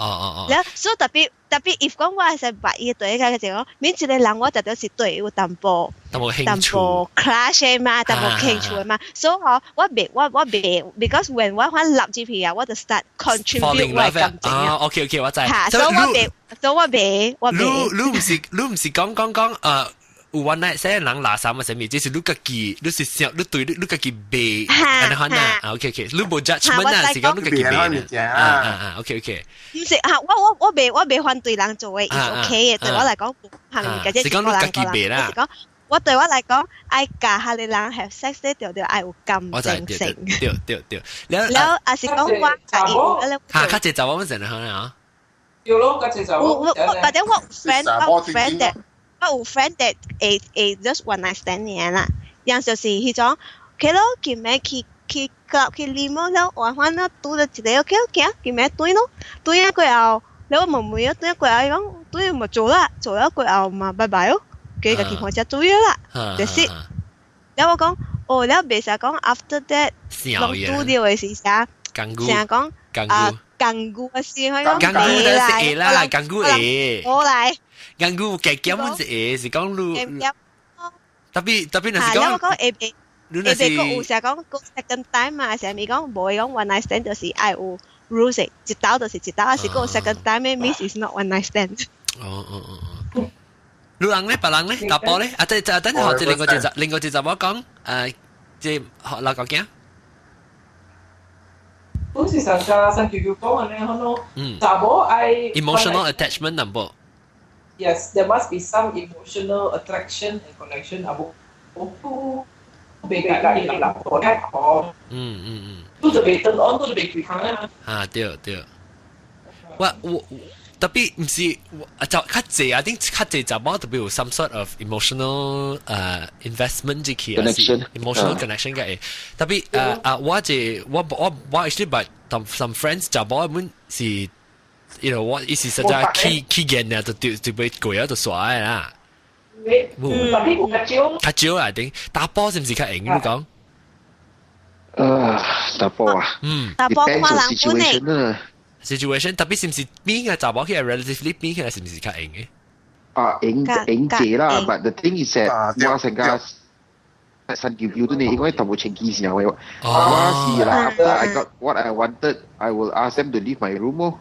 然後所以特別 if 講我係捌伊對伊個濟講，免一個人我就都是對有淡薄 crush 嘛，淡薄興趣嘛，所以我別 because when 我翻立 GP 啊，我就 start contribute 我感情啊。OK， 我知。所以我別。你唔是講有 one night stand 人垃圾嘅什麼？即是你自己，你是想你對你自己背，安尼看啊 ？OK， 你冇 judgment 啊，是講你自己背啊。OK。唔是我別反對人做嘅，is OK 嘅。對我嚟講，係咪？即係講你自己背啦。我對我嚟講，愛嫁下你人 have sex 咧，就愛有感情性。對。แล้วอาสิ講我嫁伊，較濟就我們成日可能啊。有咯，較濟就。或者我 friend that。我有 friend that just one night stand 嘅啦，有就是迄種，佢咯見咩去 club 去啉咯，然後玩翻咯，拄到一個 OK， 見咩對咯，對啊過後，你我問問啊，對啊過後講對咪做啦過後嘛，拜拜咯，佢個情況就對啦，就是，然後我講，你別成日講 after that， 攏拄到嘅時成日講港股嘅事，佢講你來，港股我來。人佢計減乜嘢？是講你，特別那是講，我講會個有時講個 second time 嘛，成日咪講冇講 one night stand 就是愛有 rules， 一刀就是一刀，是個 second time 嘅 miss is not one night stand。你人咧，別人咧，打波咧，就等下就另外一集我講，即學老講嘅。好似上條講嘅咧，可能查某愛 emotional attachment number。Yes, there must be some emotional attraction and connection. Abu, bega ni lah, orang kau. Tu tu turn on tu bega kan? 對。我tapi 唔是就較濟，I think 較濟就冇特別有 some sort of emotional investment 之期，emotional connection 嘅。特別我 actually but some friends 就冇咁是。You know what？意思實在起見啊，就被鬼啊，就耍嘅啦。較少啊，定打波是唔是較型？你講？打波啊？打波看人本嚟。situation 特別是唔是邊個打波佢係 relatively 邊個係唔是較型嘅？型姐啦，but the thing is that 我成個神叫都你應該同我前幾時候嘅。我是啦 ，after I got what I wanted, I will ask them to leave my room.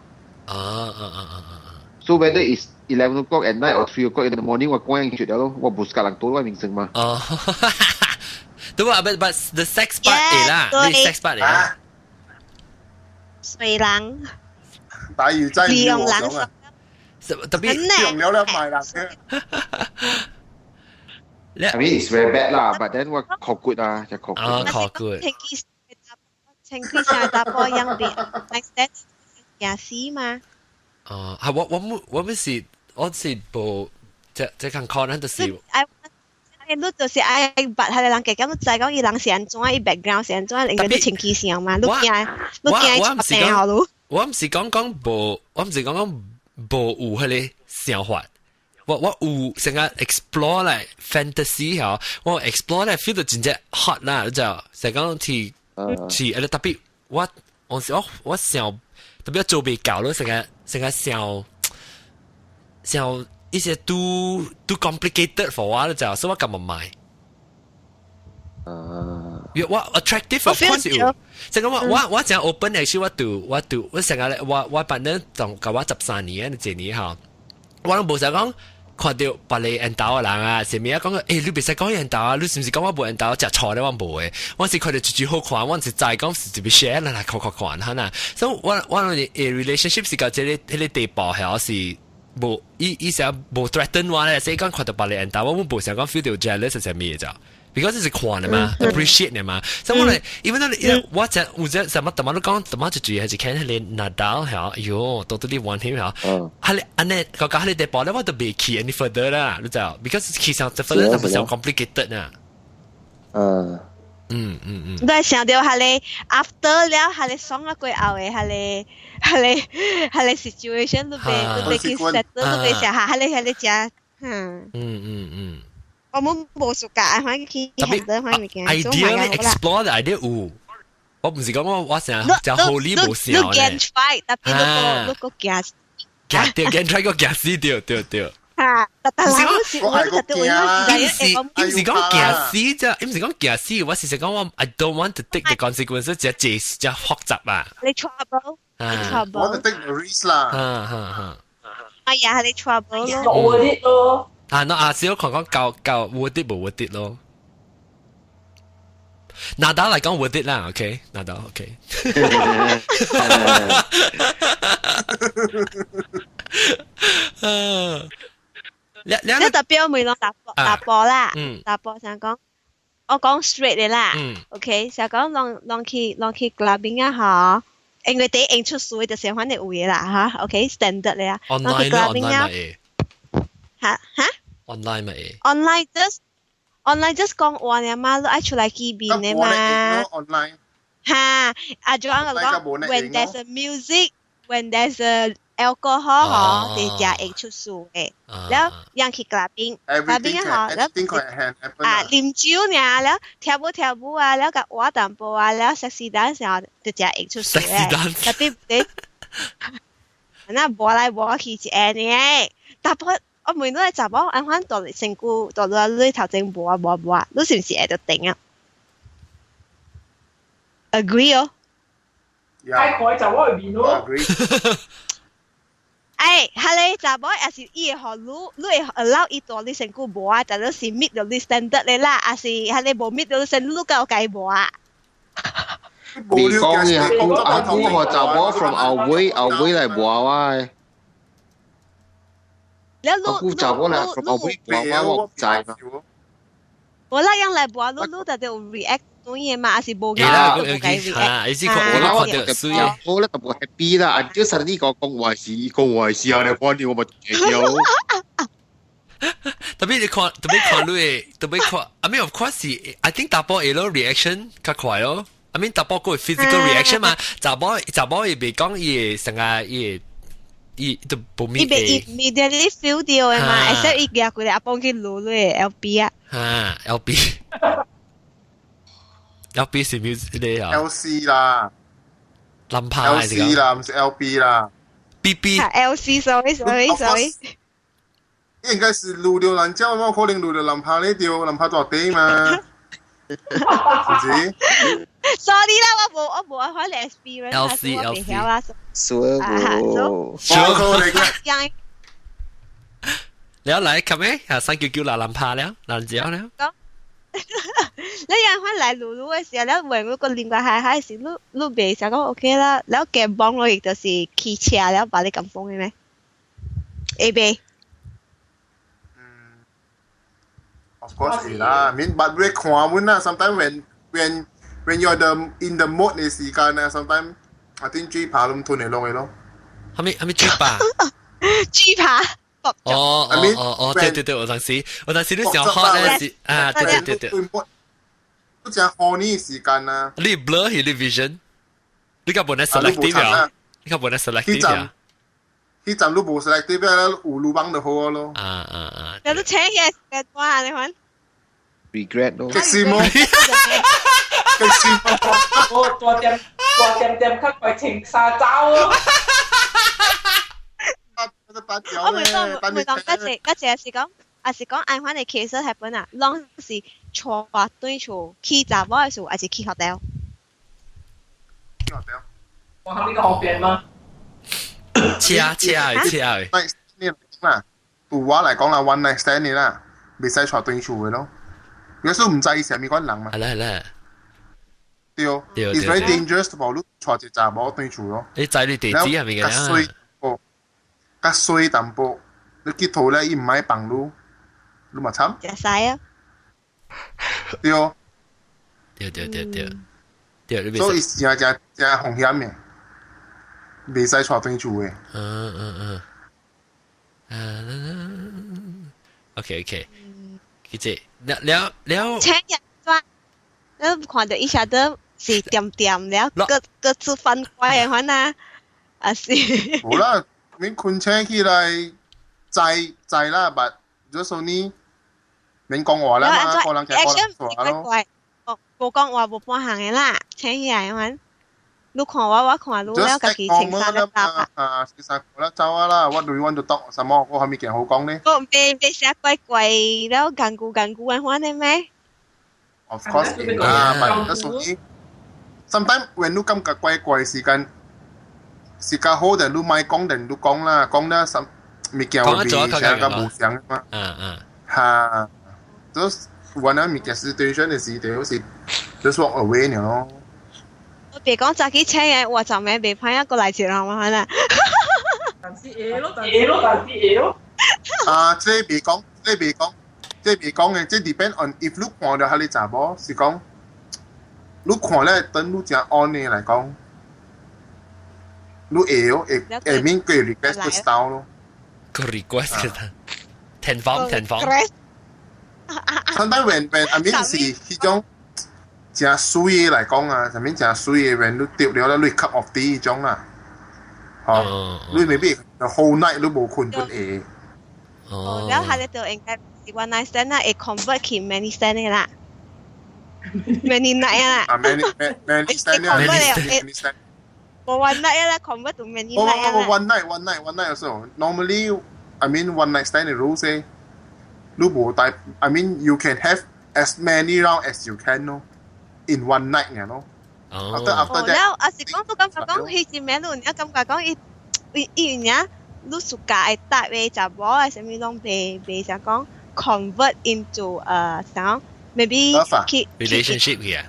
So whether it's 11 o'clock at night or 3 o'clock in the morning， 我關緊咗咯，我唔是人多我名聲嘛。對啊 ，but the sex part 嚟啦，你 sex part 嚟啦。衰人。打魚真係唔要我種啊！特別用了咧賣人嘅。I mean it's very bad 啦，but then 我 cook good 啊，就 cook good。cook good。情緒上打波音別 ，like that 也是嘛。係我是部即看 con 就是。你就是愛拔下你人嘅，咁就係講伊人是安怎，伊 background 是安怎，令佢情緒上嘛，你驚出病好咯。我唔是講無有迄個想法，我有成個 explore 嚟 fantasy 嚇，我 explore 嚟 feel 到真正 hot 啦，就係講是特別我想特別做未夠咯，成個想。一些 too complicated for 我就，所以我咁唔買。我 attractive of course 有，即係我講 open actually 我成日我本身同教我13年嘅一年嚇，我都冇想講看到別你引導嘅人啊，前面講你別使講引導啊，你是唔是講我冇引導，食錯咧我冇嘅，我是看到最好看，我是再講是特別 share 啦，看嚇嗱，所以我relationship 是到這個地步係是。冇伊成冇 threaten 我咧，所以講看到別人，但我冇想講 feel 到 jealous 係咩啫 ？because 係看嘅嘛 ，appreciate 嘅嘛。所以我哋因為我就什麼都講，怎麼就主要係看你Nadal 嚇，哎呦，到底 want him 嚇，係你安尼個你地步咧，我都未去 any further 啦，你知道 ？because 其實 further 就唔係 complicated 啊。都係想到係你 after 了，係你爽咗過後嘅，係你 situation 都被佢 set 都被想下，係你講，我冇熟㗎，反正佢係得反正嘅。idea 你 explore 嘅 idea 有，我唔是講我成日就 holy 冇笑咧。你 can try，特別你個驚try 個驚死掉。但係我是唔是講驚死啫，唔是講驚死，我是講我 I don't want to take the consequences，就複雜啊。你 trouble，你 trouble。我 take the risk 啦。哎呀，你 trouble 咯。我啲咯。那少講夠 worth it 冇 worth it 咯。拿打嚟講 worth it 啦 ，OK， 拿打 OK。你特別每當打波啦，打波想講，我講 straight 嘅啦，OK， 想講浪去 clubbing 啊嚇，因為第一出數就成翻你有嘢啦嚇 ，OK standard 咧啊，浪去 clubbing 啊，嚇 online 咪 online just 講話嘅嘛，都愛出嚟見面嘅嘛，online 嚇，仲有講 when there's a music，when there's a alcohol 嗬，你就係出數嘅，แล้วยังคิดกลับบิง嗬，แล้ว啉酒เนี่ยแล้ว跳舞啊，แล้วกับว่า淡薄啊，แล้ว sexy dance 嗬，就係出數嘅，特別你，那摸來摸去就係呢，但係我每都係雜波，啱啱到嚟成股到到你頭前摸啊，都算是喺度頂啊 ，agree 哦，太改就我去面咯。係你雜波也是伊學你會 allow 伊到你成個無啊，就係 meet 到你 standard 你啦，還是係你無 meet 到你 standard 都夠計無啊？你講嘅阿姑學雜波 from 後尾嚟無啊？阿姑雜波嚟 from 後尾無啊？我唔知嘛。我啦樣嚟無啊，你就就 react。當然嘛，是冇嘅啦，冇計 react。意思我覺得需要，我咧特別 happy 啦。until suddenly 講壞事啊！你講啲我咪有。特別你看I mean of course I think 打波有 reaction 較快咯。I mean 打波個 physical reaction 嘛，打波亦未講伊成個伊都冇咩。伊被 immediately feel 到嘅嘛 ，except 伊夾佢哋阿幫佢攞咧 LB 啊。LB 是 music 咧啊 ，LC 啦，林柏係，LC 啦，唔是 LB 啦 ，LC，sorry，應該是錄到人家，我可能錄到林柏呢條，林柏做地嘛，是唔是 ？Sorry 啦，我冇開你 experience， LC，所你嚟，咁咩？啊，399啦，林柏了，蘭椒了。你樣嚟露露嘅時候，你換嗰個另外係時，露未就講 OK 啦，你嘅幫我亦就是騎車，你把你咁風嘅咩？A B。Of course lah. I mean, but we 看阮啦。Sometimes when you're in the mode 嘅時間咧 ，sometimes I think 豬扒咁吞嚟落去咯。係咪豬扒？豬扒。對，我當時都想學咧，啊，對。都只 horny 時間啊。你 blur 佢啲 vision，你根本係 selective 啊，你根本係 selective 啊。佢站都冇 selective 啦，有路幫就好咯。啊。有得請嘅嘅話，你看。regret 咯。極羨慕。我ตัวเต็มข้างไป情沙洲咯。我唔講，嗰隻是講愛翻嚟其實係本啊，當時坐對坐去閘嗰時候，還是去學校。我喺呢個後邊嗎？車。嗱，對我嚟講啦 ，one night stand 啦，未使坐對坐嘅咯。有時候唔制上面嗰人嘛。係啦。對，it's very dangerous for you 坐住閘冇對坐咯。你制你地址係咪嘅？較衰淡薄，你結頭咧，伊唔買幫路，你咪慘。食晒啊！對。所以正風險嘅，未使坐對住嘅。OK，記住，了。請人抓，你看到一下都是點了，各自分開嘅話呢，啊是。好啦。免困車起來制啦，但如果你免講話啦嘛，個人嘅講話咯。冇講話冇半行嘅啦，請起來嘛。你看我看你了，自己情緒得答啊。其實我啦走啦，What do you want to talk？什麼？我係咪件好講呢？我未寫怪了，緊固嘅話呢咩 ？Of course 啦，但係所以 sometimes when 你感覺怪時間。時間好定你咪講定你講啦，講啦什物件會成個無相嘛。嚇，都揾下物件 situation 嘅時就好似 just walk away 呢咯。我別講自己請嘅，我就未被派一個嚟接啦，我可能。但是嘢咯。啊，即係別講嘅，即係 depend on if 你看到係你查某，是講你看咧等你正 on 嘅嚟講。你會咯，會面佢 request 個 style 咯。個 request 嘅，填房。Sometimes when I mean 是嗰種正水嘅嚟講啊，上面正水嘅，when 你掉了咧，你 cup of tea 嗰種啦，嚇，你未必 the whole night 都冇困本嘢。แล้ว佢哋就應該one night stand 啦，會 convert 去 many stand 嘅啦，many night 啊。many stand。one night 啦 ，convert to many night 啦。one night also. Normally, I mean one night stand 嘅 rules 咧，你冇帶 I mean you can have as many round as you can 咯 ，in one night 嘅咯。After that，แล้วอาสิ講都感覺講，佢是咩咯？你感覺講伊樣，你暑假會搭位就冇，係什麼攏被就講 convert into 想 maybe relationship here.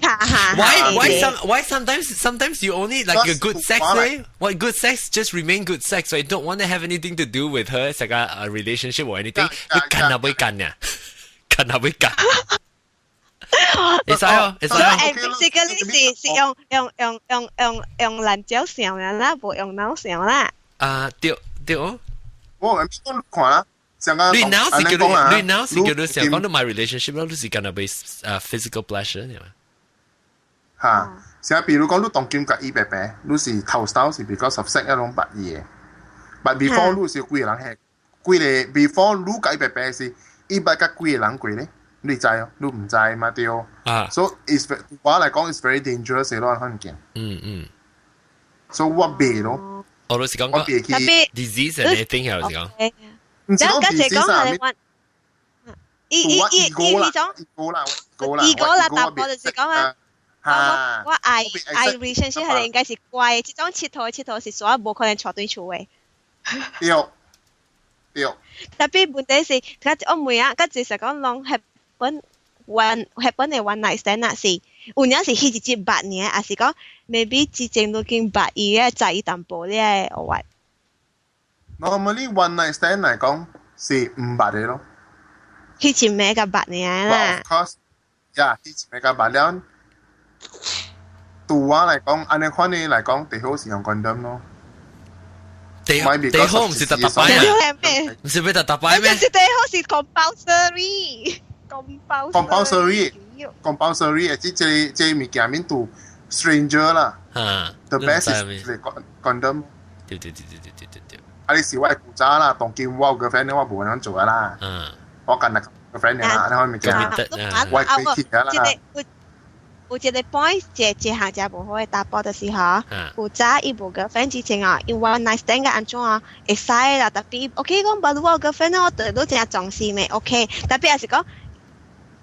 Why sometimes you only like a good sex eh? What good sex just remain good sex, so you don't want to have anything to do with her, it's like a relationship or anything. 你近下會近呀，近下會近。會使哦。basically 是用人腳想嘅啦，無用腦想啦。對哦。我唔看啦。你 now 是叫你想講到 my relationship 咯，你是近下會physical pleasure 係嘛？嚇，成日譬如講你當劍甲伊白白，你是頭手是比較熟悉一種白嘢，但 before 你是幾個人係幾個 before 你甲伊白白是伊白甲幾個人過咧，你知哦，你唔知嘛對哦。So is 我嚟講 is very dangerous 嘅咯，可能見。So 我避咯。我老實講，我避去 disease and anything 係老實講。唔知講 disease 啊？呢種二個啦，答我就是講啊。我愛 relationship 係應該是怪，這種佚佗是所有冇可能坐對厝嘅。對。特別問題是，我每啊，佢只係講攏係本 one happen 嘅 one night stand 啊，是有陣是迄一節捌呢，還是講 maybe 之前都經捌伊嘅在意淡薄咧，我話。Normally one night stand 嚟講是唔捌嘅咯。迄前咩嘅捌呢啦。Of course，呀，迄前咩嘅捌了。對我嚟講，按你款呢嚟講，最好是用 condom 咯。最好唔是特特擺咩？唔是俾特特擺咩？最好是 compulsory。compulsory 即物件面度 stranger 啦。The best is condom。對。啊！你是我係古早啦，當見我 girlfriend 我冇咁做啦。我近日 girlfriend 啦，你可以咪講，我係幾條啦。有一個 point， 一行就無好嘅打波就是嗬，古早伊無 girlfriend 之前啊，因為 nice stand 嘅安怎啊，會使啦，特別 OK 講白我 girlfriend 我對都真重視咪 OK， 特別係是講，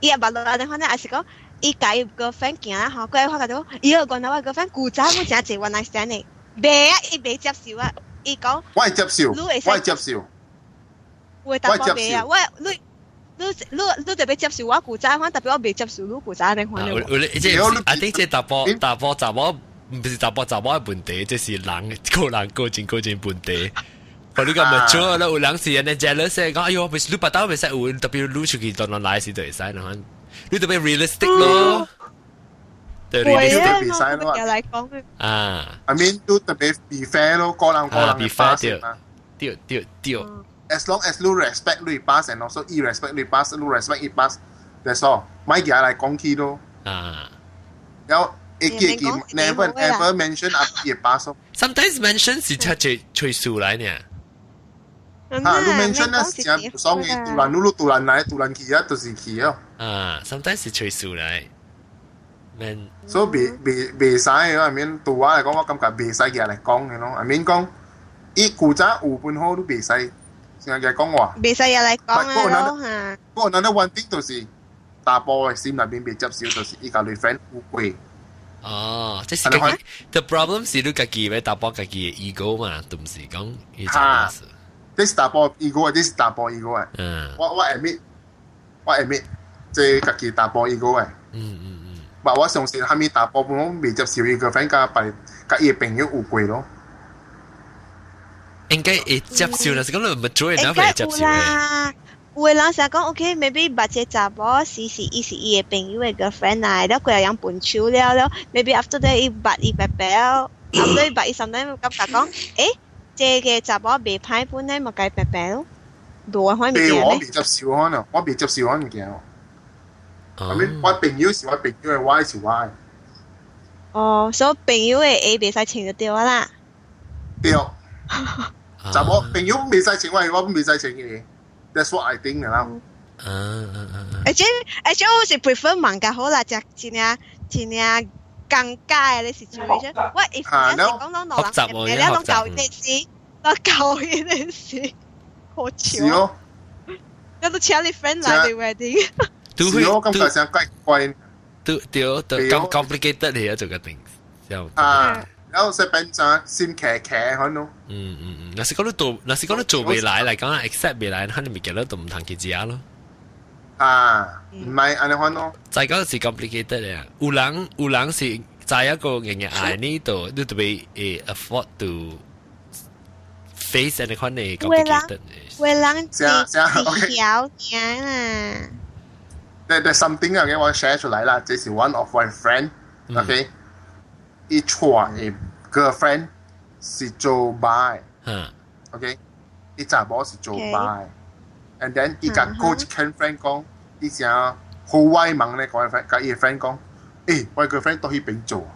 伊也白落嚟可能係是講，伊甲伊 girlfriend 行啦嗬，佢發覺到，伊個講到我 girlfriend 古早我真係 nice stand 嘅，未啊，伊未接受啊。伊講，我係接受，會打波未啊？你特別接受我古早款，特別我未接受你古早嘅款。I think 即打波查某，唔是打波查某嘅問題，即是人個人問題。我呢個咪錯啦，有人是人哋 jealous 講，哎呦，你把刀未使有，特別攞出去當當來時就會使啦。你特別 realistic 咯。對，realistic 比賽咯。啊 ，I mean 都特別 be fair 咯，個人be fair 對。As long as you respect 你 pass and also you respect 你 pass， you respect 你 pass，that's all。咪叫嚟講起咯。有一件 never ever mention 啊，也 pass 咯。Sometimes mention 是出吹數嚟呢。你 mention 咧是真唔爽嘅，突然嚟，突然去啊，就是去咯。sometimes 是吹數嚟。所以未使嘅，I mean 對我嚟講，我感覺未使嘅嚟講嘅咯。I mean 講，伊古早有本好都未使。成日講話，未使嘢嚟講啊咯嚇。不過嗱，one thing 就是打波嘅心入邊未接受，就是依家女 friend 好貴。即係個 problem 是你自己要打波自己嘅 ego 嘛，都唔是講依種事。這是打波 ego 啊，這是打波 ego 啊。我 admit，即係自己打波 ego 啊。我相信後面打波本我未接受伊個 friend 加伊朋友有貴咯。應該會接受啦，是講你唔做人會接受嘅。有個人成日講 OK，maybe 把隻查某伊是伊嘅朋友嘅 girlfriend 嚟，แล้ว佢又養本手了 ，maybe after that 伊捌伊白白，after 伊捌伊 sometimes 感覺講，這個查某未歹本咧，咪計白白咯，無啊，可以咪嘅咧？我未接受可能，我未接受可能嘅。I mean 我朋友是我朋友嘅 ，Y 是 Y。所以朋友嘅 A 未使請就對啦。對。就我朋友未使請我未使請嘅 ，that's what I think 啦。而且我是 prefer 問嘅好啦，就真係尷尬嘅 situation。喂，if 有時講到落人嘅，你講舊嘅事，好笑。是哦。有都請你 friend 嚟你 wedding。是哦，感覺上怪。對咁 complicated 嚟啊，做個定。然後食餅咋，先騎可能。嗱是講你做未來嚟講 accept 未來，肯定未見到都唔同佢自己咯。唔係安尼看咯。再講是 complicated 嚟啊，有人是在一個人嘅愛呢度，你特別afford to face 安尼款嘅 complicated。為人自曉嘅啦。There's something 啊，我 share 出嚟啦，這是 one of my friend，OK。一撮嘅 girlfriend 是做 by，OK， 一查某是做 by，and then 伊甲 coach 跟 friend 講，伊成好威猛咧，講甲伊 friend 講，我 girlfriend 到去邊做，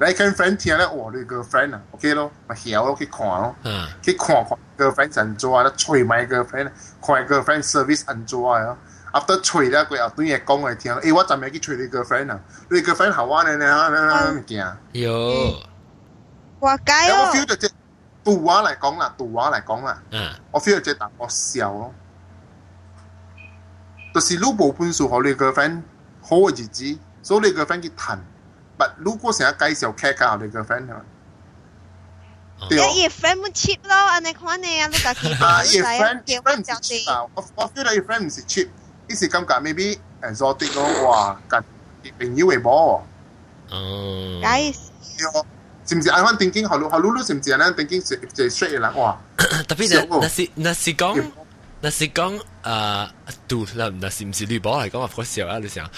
你跟 friend 聽咧，哇，你 girlfriend 啊 ，OK 咯，咪曉咯，去看咯，去看 girlfriend 怎做啊，吹埋 girlfriend， 看 girlfriend service 怎做啊。after 吹了佢後端嘢講嚟聽，我陣未去吹你 girlfriend 啊，你 girlfriend 好玩咧，物件。有。話解我 feel 到只對我嚟講啦，我 feel 到只大個笑咯。就是你冇本事和你 girlfriend 好嘅日子，所以你 girlfriend 去談，但如果成日介紹客家你 girlfriend 係咪？對啊。伊 friend 唔 cheap 咯，安尼款嘅啊，你家己。伊 friend 唔是 cheap 啊，我 feel 到伊 friend 唔是 cheap。伊是感覺 maybe exotic 咯，哇，近朋友嘅冇。哦。Guys，是唔是按翻定經？後路是唔是按定經就 straight 啦？哇！特別那是講杜那是唔是綠寶嚟講啊？好笑啊！你想，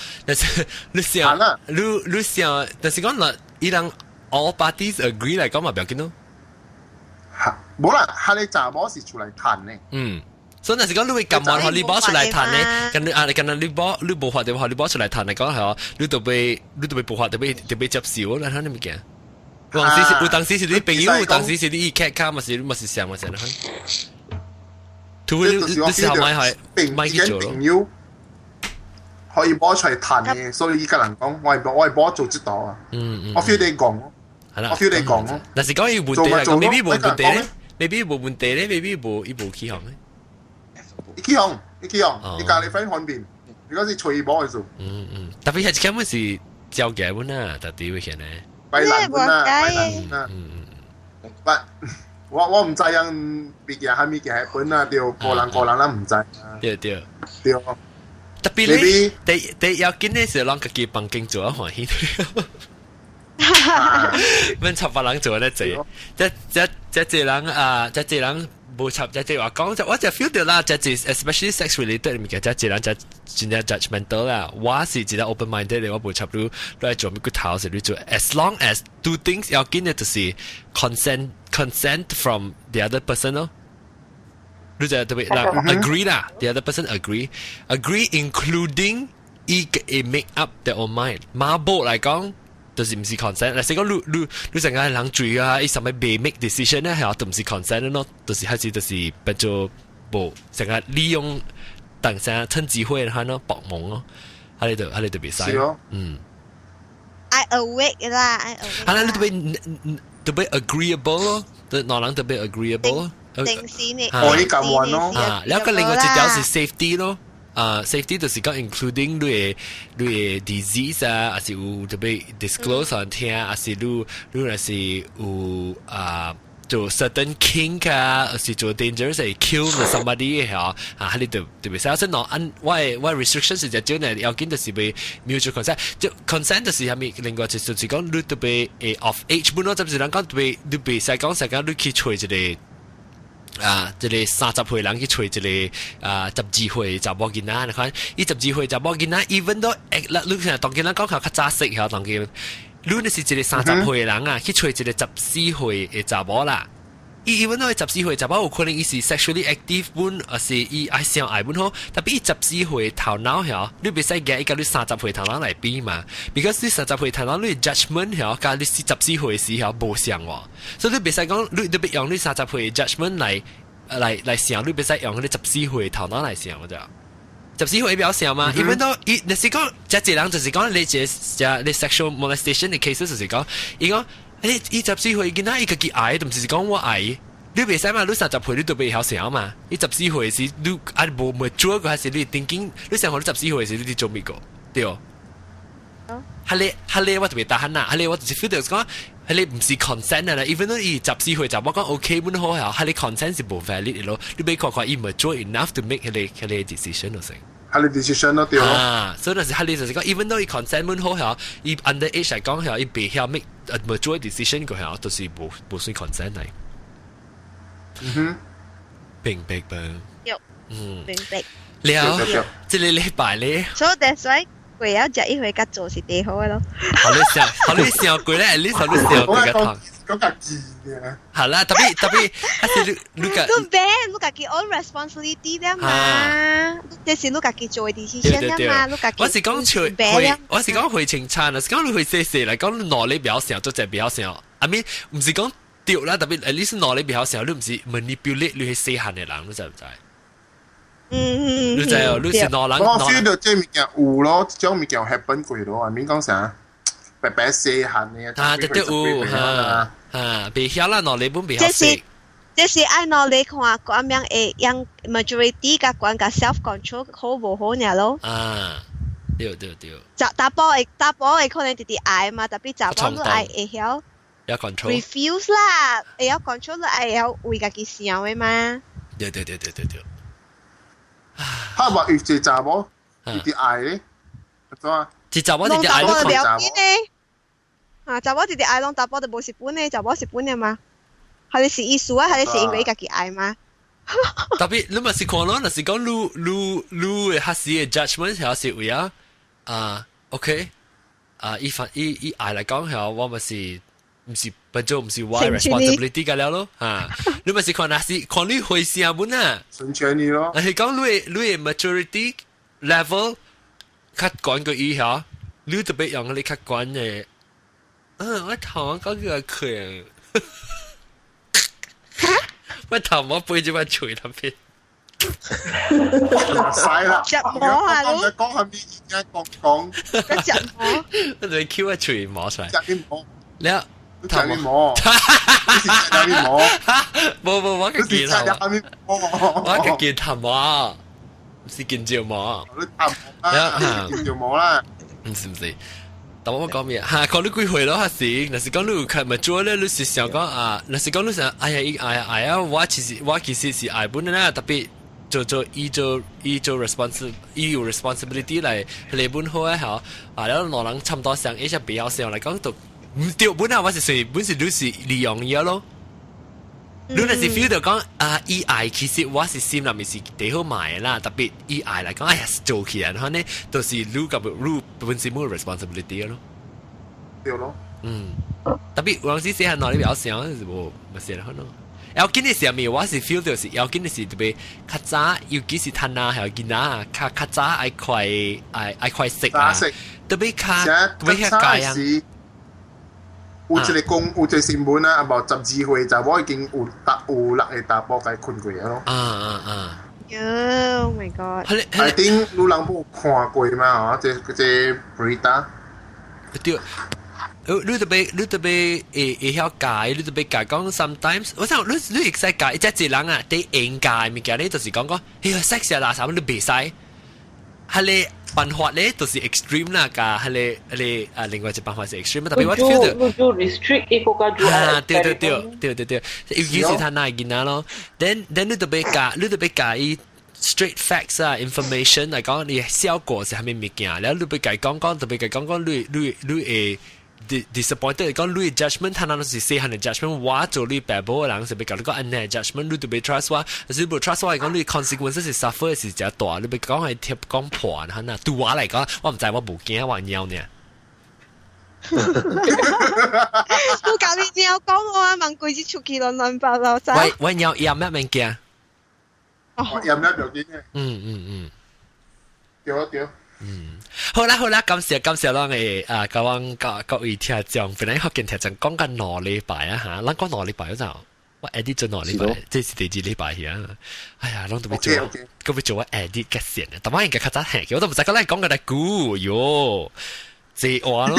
你想，你想，但是講嗱，伊人 all parties agree 嚟講嘛，不要緊咯。冇啦，係你查某是出嚟談呢。所以那是講你會咁晚學綠寶出嚟談呢？跟綠寶你無法對學綠寶出嚟談嚟講係哦，你就被無法就被接受啦，睇你咪見。有當時是你朋友，有當時是你客卡，咪是想嘛，成日。除非你時候買去做咯。可以攞出嚟談嘅，所以依家人講，我係攞做得到啊。我 feel 你講咯，我 feel 你講咯。但是講要問題嚟講，未必冇問題咧，未必冇問題咧，未必冇起行咧。起行，你隔離 friend 看邊，如果是隨波去做。特別係根本是交嘅本啊，特啲會顯咧。拜蘭本啊，我唔知樣別嘅係咩嘅本啊，掉個人啦唔知。對。特別咧，第要緊嘅時候，自己幫經做啊歡喜。問插白人做得濟，即人冇插，即話講，我就 feel 到啦，即 especially sex related 物件，即人就真係 judgmental 啦。我是真係 open minded 嘅，我冇插到嚟做咩個頭時你做 ，as long as do things 要緊嘅就是 consent from the other person 咯。你就特別嗱 agree 啦 ，the other person agree including 一 make up their own mind。馬步嚟講。就是唔是 consent，嗱，講你成日人追啊，伊什麼未 make decision 咧，係都唔是 consent 咯，就是開始就是變做無成日利用當下趁機會喺度搏懵咯，喺你度比賽，I awake 啦，I awake。係啦，你特別 agreeable 咯，對內人特別 agreeable 咯，定時你可以咁玩咯，然後個另外一條是 safety 咯。safety 就是講 including 你嘅 disease 啊，還是有特別 disclose 人聽，還是你還是有做 certain kink 啊，還是做 dangerous 係 kill somebody 嘅嚇，你特別細，所以嗱，我 restriction 是就叫呢，要緊就是被 mutual consent，就 consent 就是係咪另外就是講你特別of age 本咯，就是講特別你別細講成日你去吹一個。即係30歲人去吹一個12歲查某囡仔，你看，伊12歲查某囡仔 ，even 都你成日當囡仔講較早識嚇，當佢，你是一個30歲人啊，去吹一個14歲嘅查某啦。伊 even 都係14歲查某，有可能伊是 sexually active 本，或是伊愛上愛本好，特別伊14歲頭腦嚇，你別使夾伊甲你30歲頭腦來比嘛 ，because 你30歲頭腦你 judgment 嚇，甲你14歲時嚇無相喎，所以你別使講你特別用你30歲 judgment 來想，你別使用你14歲頭腦來想，我就14歲比較想嘛，even 都伊，你是講即人就是講你sexual molestation 嘅 cases 就是講，伊講。伊14歲見到伊家己愛，唔是講我愛，你袂使嘛？你30歲你都袂曉想嘛？伊14歲時你無mature個，還是你thinking？你想講你14歲時你做咩個？對哦。係你我特別大喊呐，係你我就是 feel 到講，係你唔是 consent 啦。even 伊14歲就我講 OK 本好係，係你 consent 是無 valid 嘅咯。你俾看伊 mature enough to make 係你 decision 咯成。係你 decision 咯，對咯。所以就是係你就是講 even 伊 consent 本好係，伊 under age 嚟講係，伊未曉 make mature decision 個係，都是無算 consent 嚟。明白吧？明白。了，即係禮拜咧。So that's why 貴有食一回甲做是最好嘅咯。好你想貴咧，你想貴個糖。講家己嘅。係啦，特別，啊是你個。都別，你家己 own responsibility 啫嘛。這是你家己做嘅 decision 啫嘛，你家己。我是講回情餐啊，是講你會細嚟講，你腦力比較少，做隻比較少。I mean 唔是講掉啦，特別at least 腦力比較少，你唔是 manipulate 你係細漢嘅人，你知唔知？你知哦，你是腦人。我 feel 到這物件有咯，種物件 happen 過咯，I mean 講啥？白白細漢嘅。對有未曉啦，腦力本比較細。這是愛腦力看咁樣會讓 majority 甲管甲 self control 好無好呢咯。對。大波會可能直接愛嘛，特別查某都愛會曉。要 control。refuse 啦，會曉 control 啦，會曉為家己想嘅嘛。對。嚇話越係查某，越啲愛咧，做啊？一集我直接愛嗌你表演呢？啊，就我直接嗌攏打波就冇蝕本呢，就冇蝕本嘅嘛。係你是意思啊？係你是因為家己嗌嘛？特別你咪是看咯，若是講你嘅客事嘅 judgment 係是為OK 以嗌嚟講係我咪是唔是本做唔是我 responsibility 嘅了咯你咪是看看你會成本啊，順傳你咯。係講你嘅 maturity level 較高個以下，你特別用你較高嘅，我頭講個佢。我頭我背住把錘特別，晒啦！隻摸下咯，講下邊而家講，一隻摸，我哋 Q 一錘摸出嚟，隻啲摸，你啊隻啲摸，隻啲摸，冇我嘅件頭，我嘅件頭摸，唔是件照摸，你頭摸啦，件照摸啦，唔是。但我講咩啊？講你幾歲咯？還是，若是講你有開咪做咧？你是想講若是講你想，哎呀，我其實是愛本啦，特別做有 responsibility 嚟本好啊嚇，แล้ว攞人差唔多上一隻比較上嚟講都唔對本啊，我是本是你是利用嘢咯。你若是 feel 到講以愛其實我是心裏面是幾好買啦，特別以愛嚟講，哎呀做起來，呢都是你本身冇 responsibility 咯。對咯。特別有陣時寫下內裏表上是冇寫得好咯。有見嘅時候咪我是 feel 到是，有見嘅時特別較早，尤其是攤啊，係見啊，較早愛快食啊，特別較介啊。有一個公，有一個新聞啊，about 12歲就我已經有落去打波嘅困過嘢咯。Oh my god！ I think 你人冇看過嘛？即 Berita。對，你特別會曉解，你特別解講 sometimes，我想你會使解，即係人啊，啲應解物件咧，就是講sex 啊，垃圾你別使，係你。辦法咧都是 extreme 啦，㗎係你另外一辦法是 extreme，特別我 feel 到你就 restrict 一個個對，尤其是佢那見啊咯 ，then 你特別介 straight facts 啊 information 嚟講，你效果是係咩物件，然後你特別講你disappointed 講你 judgment 睇到是細漢嘅 judgment， 我做你 bad boy 嘅人是別講你講 unfair judgment， 你特別 trust 我，但是唔 trust 我嚟講，你 consequences 是 suffer 是較大，你別講係貼講破嚇嗱，對我嚟講，我唔知我冇驚我鳥呢。我教你只有講我啊，問句子出奇亂八糟咋？喂鳥有咩物件？有咩條件嘅？對。好啦，感謝咱嘅各位聽眾，本來學見聽眾講緊兩禮拜啊嚇，咱講兩禮拜嗰陣，我 edit 咗兩禮拜，即係第二禮拜啊！哎呀，咱都未做，咁未做我 edit 嘅線啊！但係人家較早係，我都唔知講緊嚟估喲，借話咯，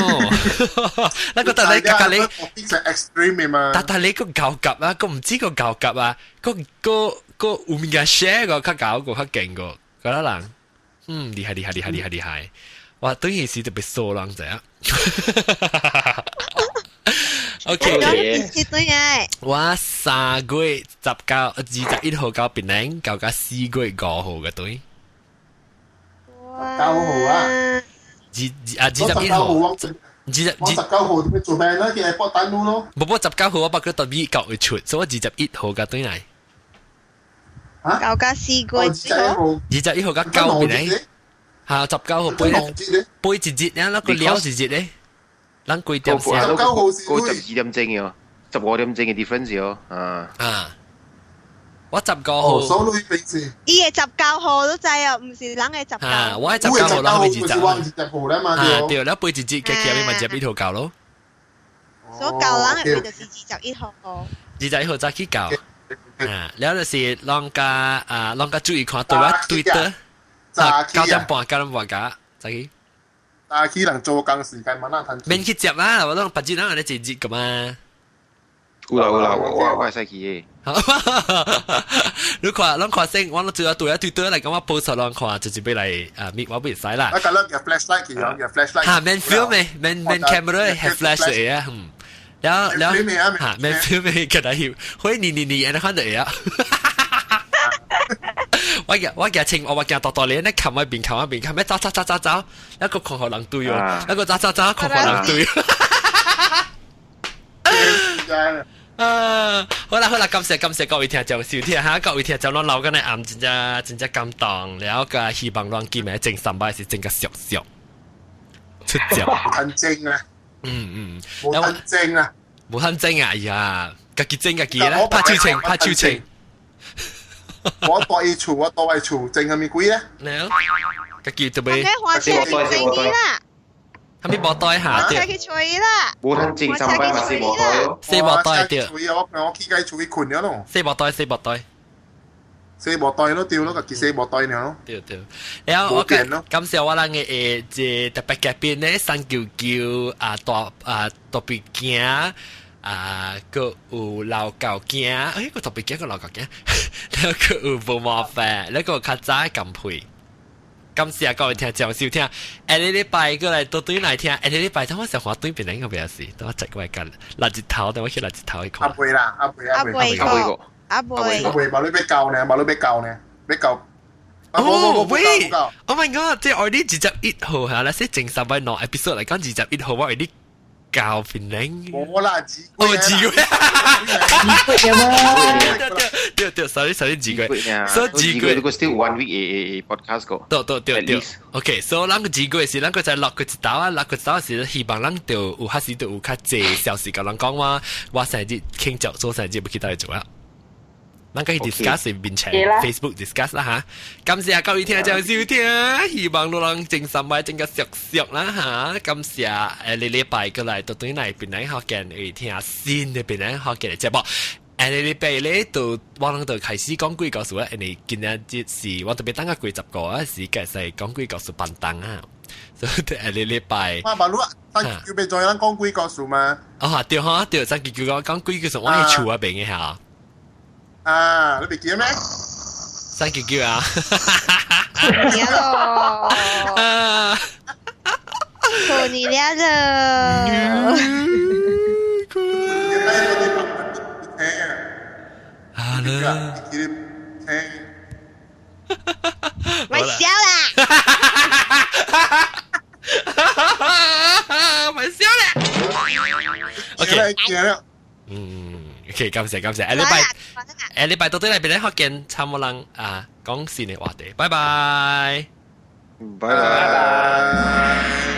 嗱覺得你隔你 extreme 嘛，但係你個教夾啊，個唔知個教夾啊，個有面嘅 share 個較搞個較勁個，覺得人。厲害！哇，對件事特別傻人仔啊 ！OK， 我3月21號到檳城，到4月5號嘅對。9號啊！21號，我19號要做咩咧？佢係博丹路咯。冇19號我把佢特別9月出，所以我21號嘅對嚟。9加4個21號加9檳城，係19號背一節咧，嗰個撩一節咧，咱幾點先？19號是嗰12點鐘嘅，15點鐘嘅 difference 哦，我19號，伊係19號都制啊，唔是人嘅19。我係19號啦，背20號啦嘛，對，然後背一節嘅佢咪21號教咯。所以教人係背就是21號。21號再去教。แล้ว就是ลองกา注意看ตัวTwitter 9點半㗎再去但係人做工時間冇那騰免去接啦我當8節人嚟接節㗎嘛有啦我係使去你看先我做咗對Twitter 嚟講我 post 嚟看就是俾嚟meet 我俾使啦我覺得有 flashlight 嘅flashlight 嚇免 film 咩免 camera 係 flash 嘅啊แล้วไม่ฟิลไม่กระดาษหิวเฮ้ยนี่อันนั้นเดี๋ยวว่า我嘅情我嘅多咧，你冚一邊，咩走，一個狂學人對喎，一個走，狂學人對。好啦，感謝各位聽眾收聽嚇，各位聽眾，我留緊你暗真正感動，然後個希望讓見面正三擺是正個熟出招，很正啊，冇很正啊，冇很正啊，哎呀，自己正啦，拍超情。我多一處，正係咪鬼咧？孬，自己做咩？我車去吹啦，係咪冇袋下車去吹啦，冇很正三擺嘛是冇袋咯，四冇袋掉，我企雞處困咗咯，四冇袋。四冇袋咯，掉咯，自己四冇袋咯。對，然後我感謝我哋嘅即特別嘅邊咧，三九九大鼻鏡個有老狗鏡，個大鼻鏡個老狗鏡，แล้วก็有無麻煩，แล้วก็較早咁配。感謝各位聽眾收聽，下個禮拜過來多對來聽，下個禮拜等我想話對邊個邊事，等我接過嚟間垃圾頭，等我去垃圾頭去看。阿貝啦，阿貝，冇你俾教呢，俾教。哦喂 ，Oh my God！ 即係我啲21號嚇，那些正十位攞 episode 嚟講21號，我哋教邊領？冇啦，字句。對，sorry 字句。所以字句，如果 still one week podcast 個。對。OK，so 咱個字句是咱個在落個一刀啊，落個一刀是希望咱就有開始就有較濟小時甲人講話，我成日傾著做成日要去到嚟做啦。咱可以 discuss 面前 Facebook discuss 啦嚇，感謝各位聽眾收聽，希望你能正心擺正個熟啦嚇，感謝你禮拜過來到對嚟邊嚟學見去聽新嘅邊嚟學見嘅節目，你禮拜咧到我能到開始講幾個數啦，你今日即是我特別等個幾十個啊，是計係講幾個數笨蛋啊，所以你禮拜。馬路啊，要俾再咱講幾個數嘛？哦對，三叫講幾個數，我係厝啊邊嘅嚇。啊，你別記咩？Thank you 啊！過年了。好了。咪笑啦！咪笑啦 ！OK。OK， 感謝。禮拜到底嚟邊咧學見參冇人講事嘅話題，拜拜。拜拜。